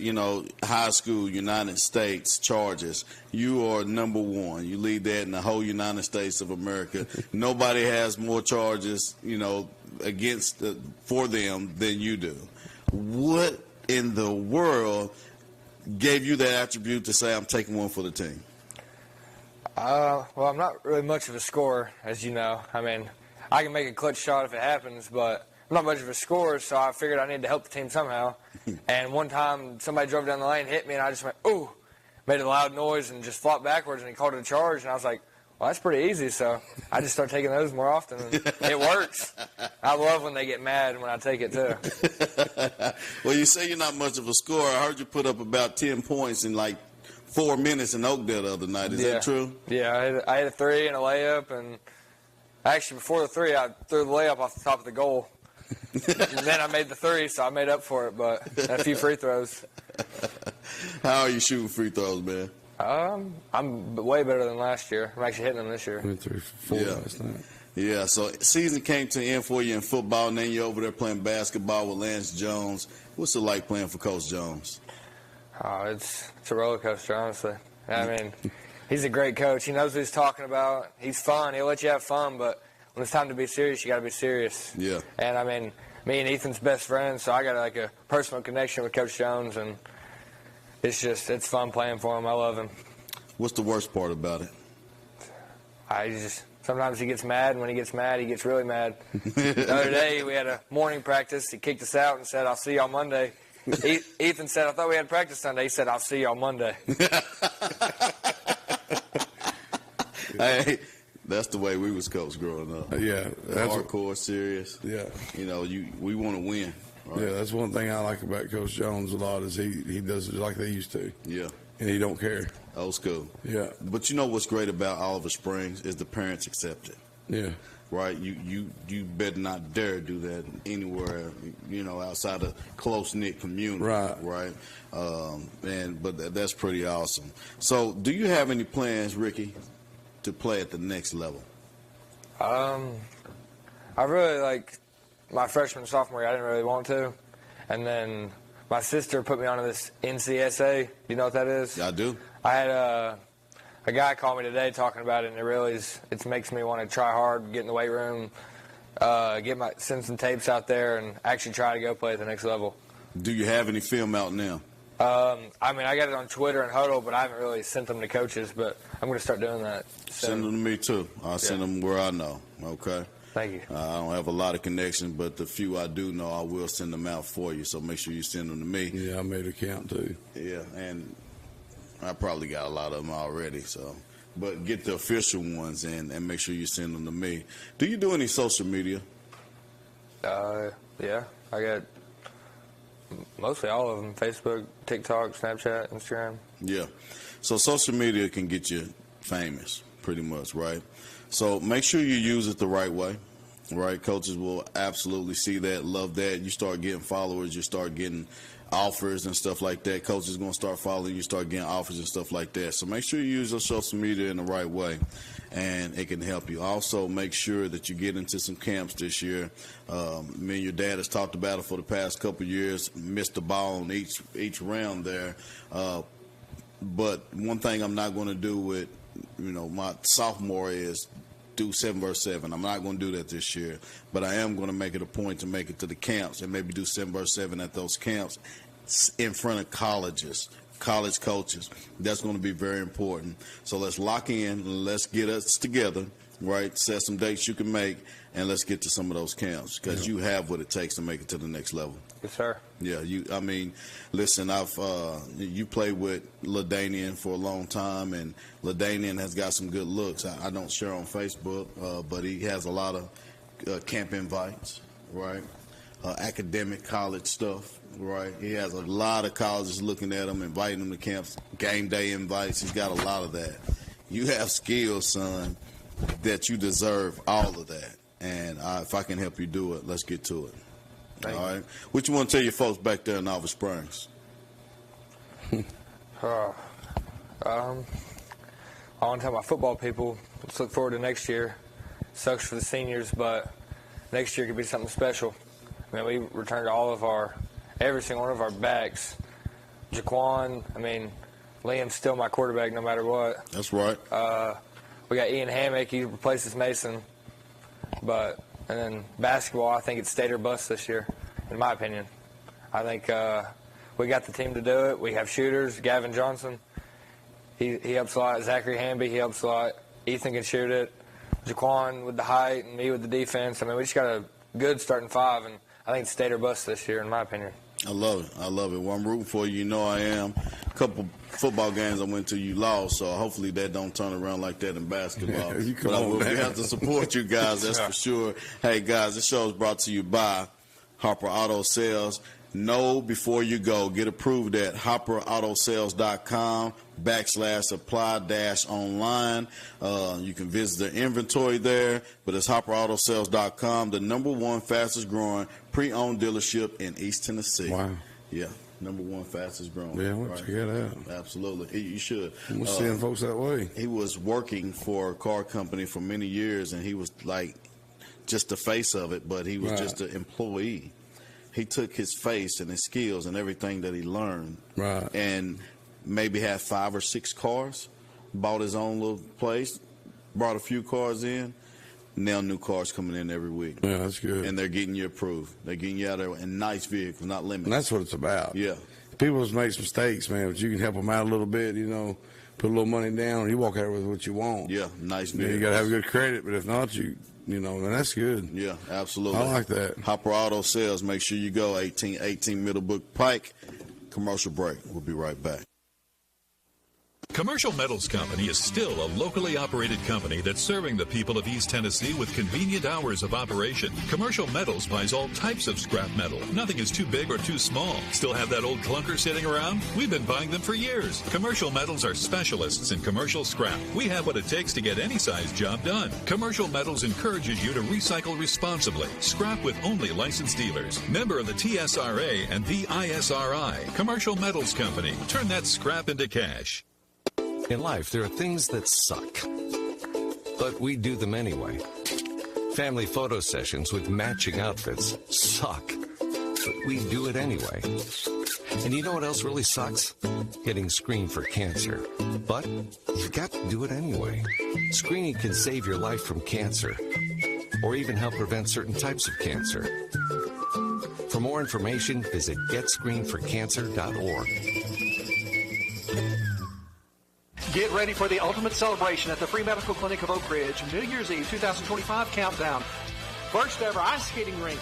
high school United States charges. You are number one. You lead that in the whole United States of America. Nobody has more charges, for them than you do. What in the world gave you that attribute to say I'm taking one for the team? Well, I'm not really much of a scorer, as you know. I mean, I can make a clutch shot if it happens, but I'm not much of a scorer, so I figured I needed to help the team somehow. And one time, somebody drove down the lane, hit me, and I just went, ooh, made a loud noise and just flopped backwards, and he called it a charge, and I was like, well, that's pretty easy, so I just start taking those more often, and it works. I love when they get mad when I take it, too. Well, you say you're not much of a scorer. I heard you put up about 10 points in like 4 minutes in Oakdale the other night. Is that true? Yeah, I hit a three and a layup, and actually before the three, I threw the layup off the top of the goal. And then I made the three, so I made up for it, but a few free throws. How are you shooting free throws, man? I'm way better than last year. I'm actually hitting them this year. Went through 4 last night. Yeah, so season came to an end for you in football, and then you're over there playing basketball with Lance Jones. What's it like playing for Coach Jones? Oh, it's a roller coaster, honestly. I mean, he's a great coach. He knows what he's talking about. He's fun. He'll let you have fun, but when it's time to be serious, you got to be serious. Yeah. And, I mean, me and Ethan's best friends, so I got, like, a personal connection with Coach Jones, and it's fun playing for him. I love him. What's the worst part about it? Sometimes he gets mad, and when he gets mad, he gets really mad. The other day, we had a morning practice. He kicked us out and said, I'll see y'all Monday. Ethan said, I thought we had practice Sunday. He said, I'll see y'all Monday. Hey, that's the way we was coached growing up. Yeah. That's hardcore, serious. Yeah. We want to win. Right? Yeah, that's one thing I like about Coach Jones a lot is he does it like they used to. Yeah. And he don't care. Old school. Yeah. But you know what's great about Oliver Springs is the parents accept it. Yeah. Right? You better not dare do that anywhere, outside a close-knit community. Right. But that's pretty awesome. So do you have any plans, Ricky, to play at the next level? I really, like, my freshman and sophomore year, I didn't really want to. And then my sister put me onto this NCSA. You know what that is? I do. I had a guy call me today talking about it, and it makes me want to try hard, get in the weight room, send some tapes out there, and actually try to go play at the next level. Do you have any film out now? I mean, I got it on Twitter and Huddle, but I haven't really sent them to coaches, but I'm going to start doing that. Send them to me, too. I'll send them where I know, okay? Thank you. I don't have a lot of connections, but the few I do know, I will send them out for you, so make sure you send them to me. Yeah, I made a count, too. Yeah, and I probably got a lot of them already, so. But get the official ones and make sure you send them to me. Do you do any social media? Yeah, I got mostly all of them: Facebook, TikTok, Snapchat, Instagram. Yeah. So social media can get you famous, pretty much, right? So make sure you use it the right way, right? Coaches will absolutely see that, love that. You start getting followers, you start getting offers and stuff like that. Coaches going to start following you, start getting offers and stuff like that. So make sure you use your social media in the right way, and it can help you. Also, make sure that you get into some camps this year. Me and your dad has talked about it for the past couple of years, missed the ball on each round there. But one thing I'm not going to do with, my sophomore is do 7-verse-7. I'm not going to do that this year, but I am going to make it a point to make it to the camps and maybe do 7-verse-7 at those camps in front of college coaches. That's going to be very important. So let's lock in and let's get us together, right? Set some dates you can make, and let's get to some of those camps because you have what it takes to make it to the next level. Yes, sir. Yeah, listen, you played with LaDainian for a long time, and LaDainian has got some good looks. I don't share on Facebook, but he has a lot of camp invites, right? Academic college stuff, right? He has a lot of colleges looking at him, inviting him to camps, game day invites. He's got a lot of that. You have skills, son, that you deserve all of that. And if I can help you do it, let's get to it. All right? What you want to tell your folks back there in Alva Springs? I want to tell my football people, let's look forward to next year. Sucks for the seniors, but next year could be something special. I mean, we returned every single one of our backs. Jaquan, Liam's still my quarterback no matter what. That's right. We got Ian Hammock, he replaces Mason. And then basketball, I think it's state or bust this year, in my opinion. I think we got the team to do it. We have shooters. Gavin Johnson, he helps a lot. Zachary Hamby, he helps a lot. Ethan can shoot it. Jaquan with the height and me with the defense. We just got a good starting five, and I think it's state or bust this year, in my opinion. I love it. I love it. Well, I'm rooting for you. You know I am. A couple football games I went to, you lost, so hopefully that don't turn around like that in basketball. We have to support you guys, that's for sure. Hey, guys, this show is brought to you by Harper Auto Sales. Know before you go. Get approved at hopperautosales.com/apply-online. You can visit the inventory there, but it's hopperautosales.com, the #1 fastest growing pre-owned dealership in East Tennessee. Wow. Yeah, #1 fastest growing. Yeah, we'll check it out. Absolutely. You should. We're seeing folks that way. He was working for a car company for many years, and he was like just the face of it, but he was just an employee. He took his face and his skills and everything that he learned and maybe had 5 or 6 cars, bought his own little place, brought a few cars in. Now new cars coming in every week. Yeah, that's good. And they're getting you approved. They're getting you out there in nice vehicles, not limited. And that's what it's about. Yeah. People just make mistakes, man, but you can help them out a little bit, put a little money down, and you walk out with what you want. Yeah, nice vehicles. You got to have good credit, but if not, and that's good. Yeah, absolutely. I like that. Hopper Auto Sales. Make sure you go 1818 Middlebrook Pike. Commercial break. We'll be right back. Commercial Metals Company is still a locally operated company that's serving the people of East Tennessee with convenient hours of operation. Commercial Metals buys all types of scrap metal. Nothing is too big or too small. Still have that old clunker sitting around? We've been buying them for years. Commercial Metals are specialists in commercial scrap. We have what it takes to get any size job done. Commercial Metals encourages you to recycle responsibly. Scrap with only licensed dealers. Member of the TSRA and the ISRI. Commercial Metals Company. Turn that scrap into cash. In life, there are things that suck, but we do them anyway. Family photo sessions with matching outfits suck, but we do it anyway. And you know what else really sucks? Getting screened for cancer. But you've got to do it anyway. Screening can save your life from cancer, or even help prevent certain types of cancer. For more information, visit getscreenedforcancer.org. Get ready for the ultimate celebration at the Free Medical Clinic of Oak Ridge. New Year's Eve 2025 countdown. First ever ice skating rink.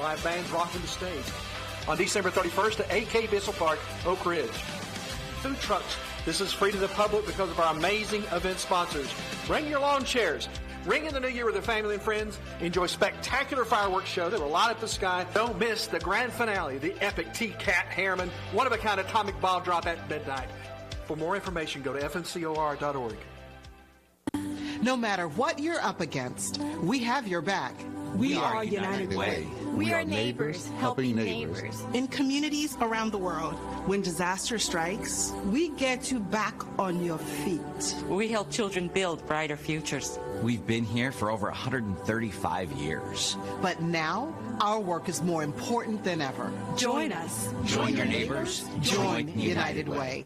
Live bands rocking the stage. On December 31st at 8K Bissell Park, Oak Ridge. Food trucks. This is free to the public because of our amazing event sponsors. Bring your lawn chairs. Ring in the new year with your family and friends. Enjoy spectacular fireworks show that will light up the sky. Don't miss the grand finale, the epic T-Cat Harriman, one-of-a-kind atomic bomb drop at midnight. For more information, go to fncor.org. No matter what you're up against, we have your back. We are United Way. We are neighbors helping neighbors. In communities around the world, when disaster strikes, we get you back on your feet. We help children build brighter futures. We've been here for over 135 years. But now, our work is more important than ever. Join us. Join your neighbors. Join United Way.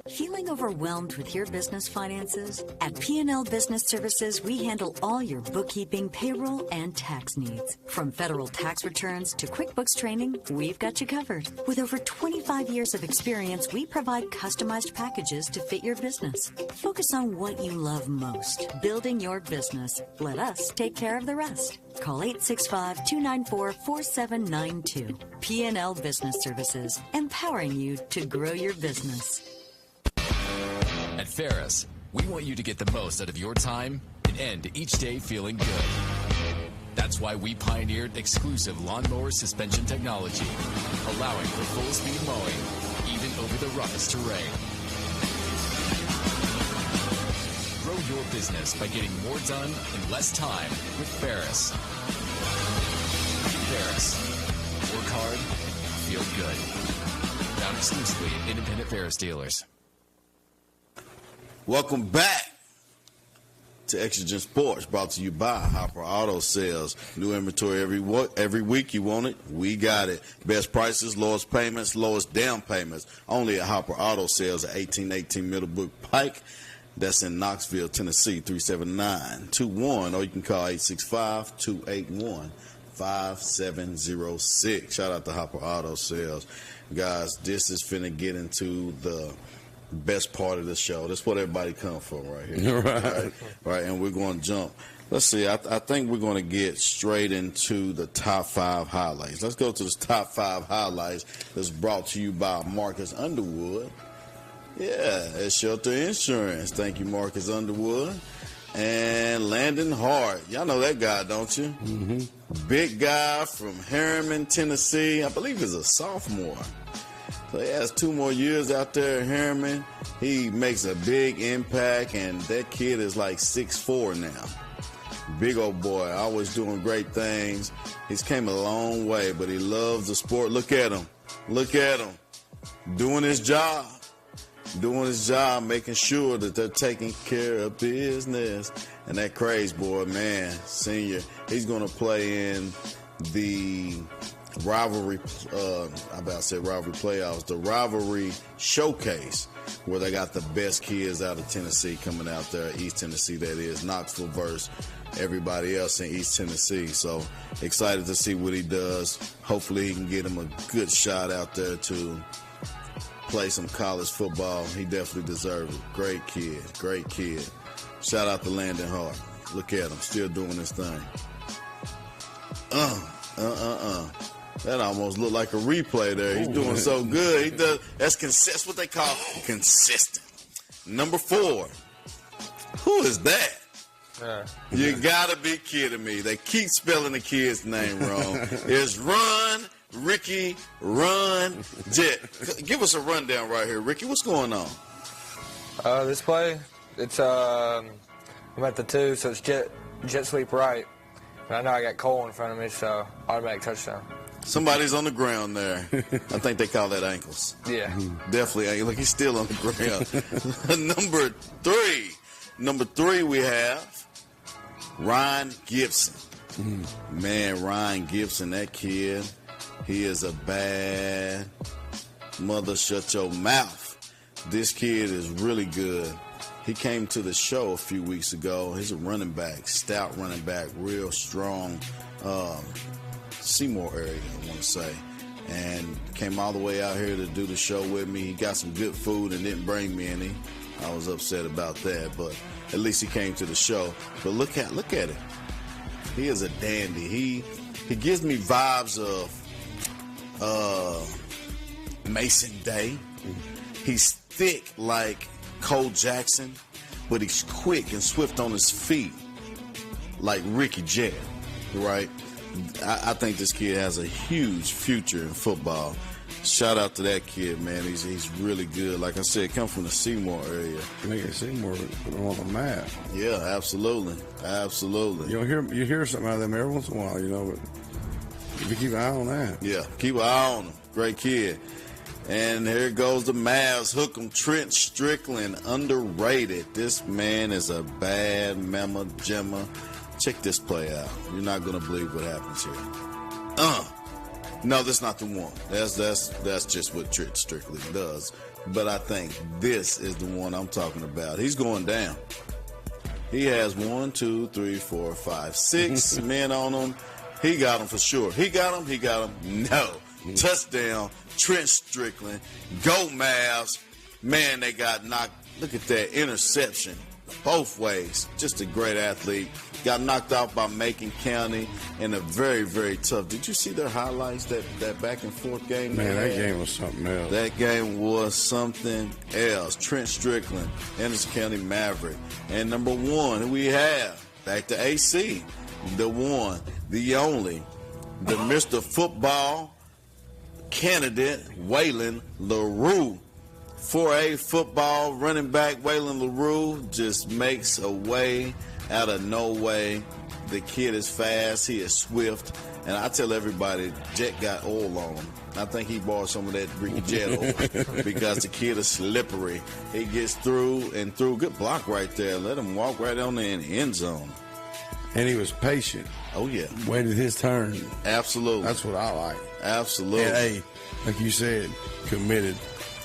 Feeling overwhelmed with your business finances? At P&L Business Services, we handle all your bookkeeping, payroll, and tax needs. From federal tax returns to QuickBooks training, we've got you covered. With over 25 years of experience, we provide customized packages to fit your business. Focus on what you love most, building your business. Let us take care of the rest. Call 865-294-4792. P&L Business Services, empowering you to grow your business. At Ferris, we want you to get the most out of your time and end each day feeling good. That's why we pioneered exclusive lawnmower suspension technology, allowing for full-speed mowing, even over the roughest terrain. Grow your business by getting more done in less time with Ferris. Ferris. Work hard, feel good. Found exclusively at independent Ferris dealers. Welcome back to Exigent Sports, brought to you by Hopper Auto Sales. New inventory every week. You want it? We got it. Best prices, lowest payments, lowest down payments. Only at Hopper Auto Sales at 1818 Middlebrook Pike. That's in Knoxville, Tennessee, 379-21. Or you can call 865-281-5706. Shout out to Hopper Auto Sales. Guys, this is finna get into the best part of the show. That's what everybody come for right here. Right, and we're going to jump. Let's see, I think we're going to get straight into the top 5 highlights. Let's go to the top 5 highlights that's brought to you by Marcus Underwood. Yeah, it's Shelter Insurance. Thank you, Marcus Underwood. And Landon Hart. Y'all know that guy, don't you? Mm-hmm. Big guy from Harriman, Tennessee. I believe he's a sophomore. So he has 2 more years out there at Harriman. He makes a big impact, and that kid is like 6'4" now. Big old boy, always doing great things. He's came a long way, but he loves the sport. Look at him. Look at him. Doing his job. Doing his job, making sure that they're taking care of business. And that craze boy, man, senior, he's going to play in the rivalry, playoffs, the rivalry showcase, where they got the best kids out of Tennessee coming out there, East Tennessee, that is, Knoxville versus everybody else in East Tennessee. So excited to see what he does. Hopefully he can get him a good shot out there to play some college football. He definitely deserves it. Great kid. Shout out to Landon Hart. Look at him, still doing his thing. That almost looked like a replay there. He's doing so good. He does. That's what they call consistent. Number 4. Who is that? You gotta be kidding me. They keep spelling the kid's name wrong. It's Ricky Jet. Give us a rundown right here, Ricky. What's going on? This play, it's I'm at the 2, so it's jet sweep right. And I know I got Cole in front of me, so automatic touchdown. Somebody's on the ground there. I think they call that ankles. Yeah. Definitely. Look, he's still on the ground. Number 3, we have Ryan Gibson. Man, Ryan Gibson, that kid, he is a bad mother, shut your mouth. This kid is really good. He came to the show a few weeks ago. He's a running back, stout running back, real strong, Seymour area, I want to say. And came all the way out here to do the show with me. He got some good food and didn't bring me any. I was upset about that, but at least he came to the show. But look at him. He is a dandy. He gives me vibes of Mason Day. He's thick like Cole Jackson, but he's quick and swift on his feet like Ricky Jet, right? I think this kid has a huge future in football. Shout out to that kid, man. He's really good. Like I said, come from the Seymour area. Making Seymour on the map. Yeah, absolutely. You hear something out of them every once in a while, but you keep an eye on that. Yeah, keep an eye on him. Great kid. And here goes the Mavs. Hook 'em, Trent Strickland, underrated. This man is a bad mamma jamma. Check this play out. You're not gonna believe what happens here. No, that's not the one. That's just what Trent Strickland does. But I think this is the one I'm talking about. He's going down. He has 1, 2, 3, 4, 5, 6 men on him. He got him for sure. He got him. No. Touchdown. Trent Strickland. Go Mavs. Man, they got knocked. Look at that interception. Both ways. Just a great athlete. Got knocked out by Macon County in a very, very tough. Did you see their highlights, that back and forth game? Man, that game was something else. That game was something else. Trent Strickland, Anderson County Maverick. And number 1, who we have, back to AC, the one, the only, the Mr. Football candidate, Waylon LaRue 4A football running back Waylon LaRue just makes a way out of no way. The kid is fast. He is swift. And I tell everybody, Jet got oil on him. I think he bought some of that Ricky Jet oil because the kid is slippery. He gets through and through. Good block right there. Let him walk right on there in the end zone. And he was patient. Oh, yeah. Waited his turn. Absolutely. That's what I like. Absolutely. And, hey, like you said, committed.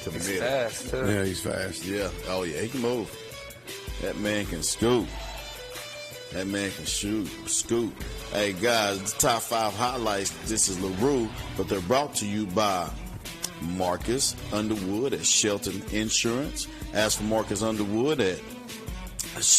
He's fast, too. Yeah, he's fast. Yeah. Oh, yeah, he can move. That man can scoot. That man can scoot. Hey, guys, the top 5 highlights. This is LaRue, but they're brought to you by Marcus Underwood at Shelton Insurance. Ask for Marcus Underwood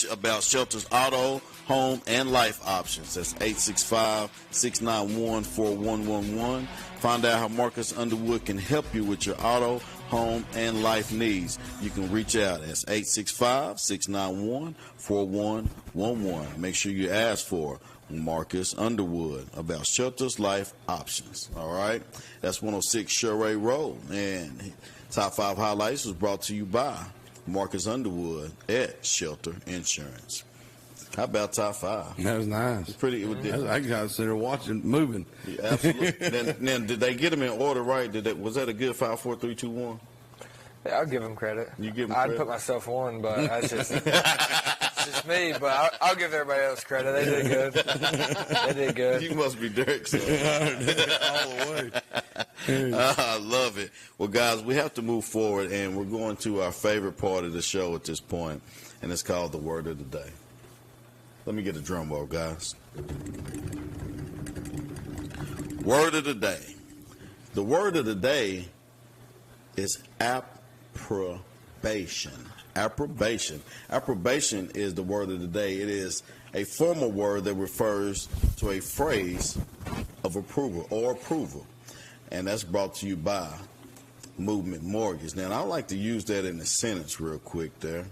about Shelton's auto, home, and life options. That's 865-691-4111. Find out how Marcus Underwood can help you with your auto, home, and life needs. You can reach out. That's 865-691-4111. Make sure you ask for Marcus Underwood about Shelter's life options. All right? That's 106 Sherray Road. And Top 5 Highlights was brought to you by Marcus Underwood at Shelter Insurance. How about top 5? That was nice. It's pretty. I got to sit there watching, moving. Yeah, absolutely. then did they get them in order right? Was that a good 5, 4, 3, 2, 1? Yeah, I'll give him credit. You give him I'd credit? put myself on, but that's just it's just me. But I'll give everybody else credit. They did good. They did good. You must be Derek. So. All the way. I love it. Well, guys, we have to move forward, and we're going to our favorite part of the show at this point, and it's called the Word of the Day. Let me get a drum roll, guys. Word of the day. The word of the day is approbation. Approbation. Approbation is the word of the day. It is a formal word that refers to a phrase of approval or approval. And that's brought to you by Movement Mortgage. Now, I like to use that in a sentence real quick there.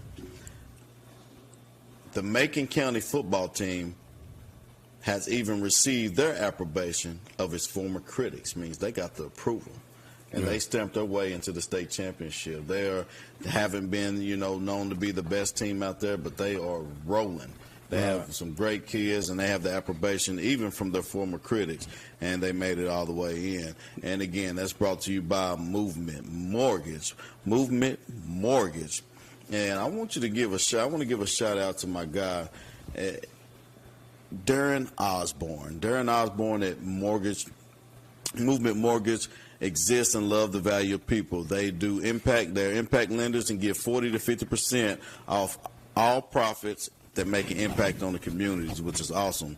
The Macon County football team has even received their approbation of its former critics. Means they got the approval. And they stamped their way into the state championship. They haven't been, known to be the best team out there, but they are rolling. They have some great kids, and they have the approbation even from their former critics, and they made it all the way in. And, again, that's brought to you by Movement Mortgage. Movement Mortgage. And I want you to give a shout. I want to give a shout out to my guy, Darren Osborne. Darren Osborne at Movement Mortgage exists and love the value of people. They do impact. They're impact lenders and give 40 to 50% off all profits that make an impact on the communities, which is awesome.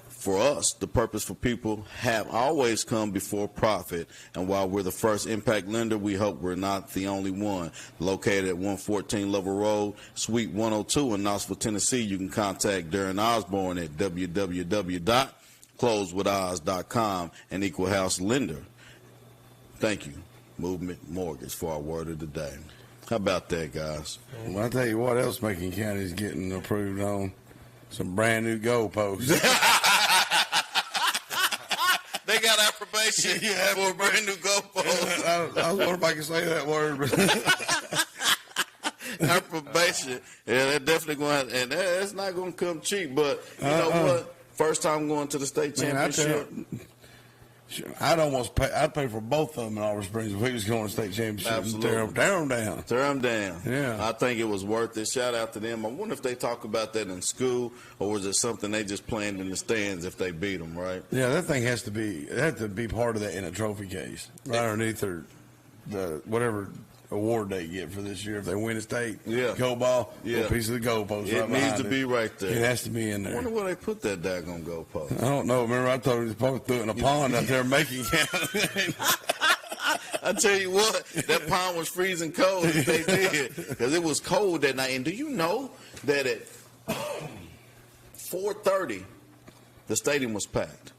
For us, the purpose for people have always come before profit, and while we're the first impact lender, we hope we're not the only one. Located at 114 Level Road, Suite 102 in Knoxville, Tennessee, you can contact Darren Osborne at www.closewithoz.com, an equal house lender. Thank you, Movement Mortgage, for our word of the day. How about that, guys? Well, I'll tell you what else Macon County is getting approved on. Some brand new goalposts. They got approbation for a brand new goalpost. I was wondering if I could say that word. Approbation. Yeah, they're definitely going to, and that's not going to come cheap, but you know what? First time going to the state championship. I'd pay for both of them in Auburn Springs if we was going to state championship. Absolutely. Tear them down. Tear them down. Yeah. I think it was worth it. Shout out to them. I wonder if they talk about that in school, or was it something they just planned in the stands if they beat them, right? Yeah, that thing has to be part of that in a trophy case, right underneath the whatever award they get for this year. If they win a state goal ball, a piece of the goalpost. It needs to be right there. It has to be in there. I wonder where they put that daggone goalpost. I don't know. Remember, I told you to throw it in a pond out there making it. I tell you what, that pond was freezing cold if they did, because it was cold that night. And do you know that at 4:30, the stadium was packed?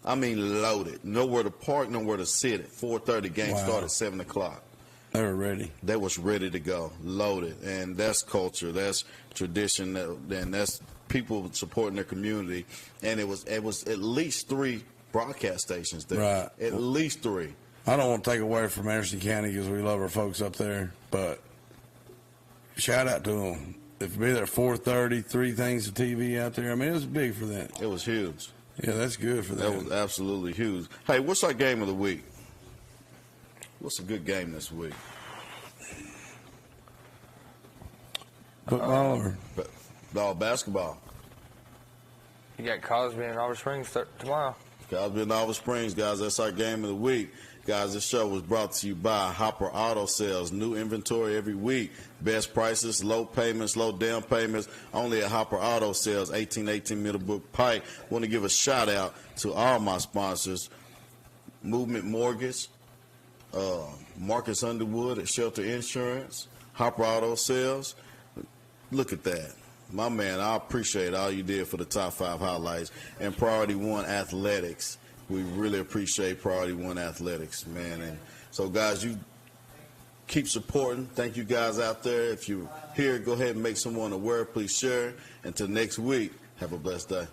I mean, loaded. Nowhere to park, nowhere to sit at 4:30. Game started at 7 o'clock. They were ready. They was ready to go, loaded. And that's culture. That's tradition. And that's people supporting their community. And it was at least 3 broadcast stations there. Right. At least 3. I don't want to take away from Anderson County because we love our folks up there, but shout out to them. If be there 4:30, 3 things of TV out there. I mean, it was big for them. It was huge. Yeah, that's good for them. That was absolutely huge. Hey, what's our game of the week? What's a good game this week? Football or basketball? You got Cosby and Oliver Springs tomorrow. Cosby and Oliver Springs, guys. That's our game of the week. Guys, this show was brought to you by Hopper Auto Sales. New inventory every week. Best prices, low payments, low down payments. Only at Hopper Auto Sales, 1818 Middlebrook Pike. Want to give a shout out to all my sponsors. Movement Mortgage, Marcus Underwood at Shelter Insurance, Hopper Auto Sales. Look at that. My man, I appreciate all you did for the top 5 highlights. And Priority One Athletics. We really appreciate Priority One Athletics, man. And so, guys, you keep supporting. Thank you guys out there. If you're here, go ahead and make someone aware. Please share. Until next week, have a blessed day.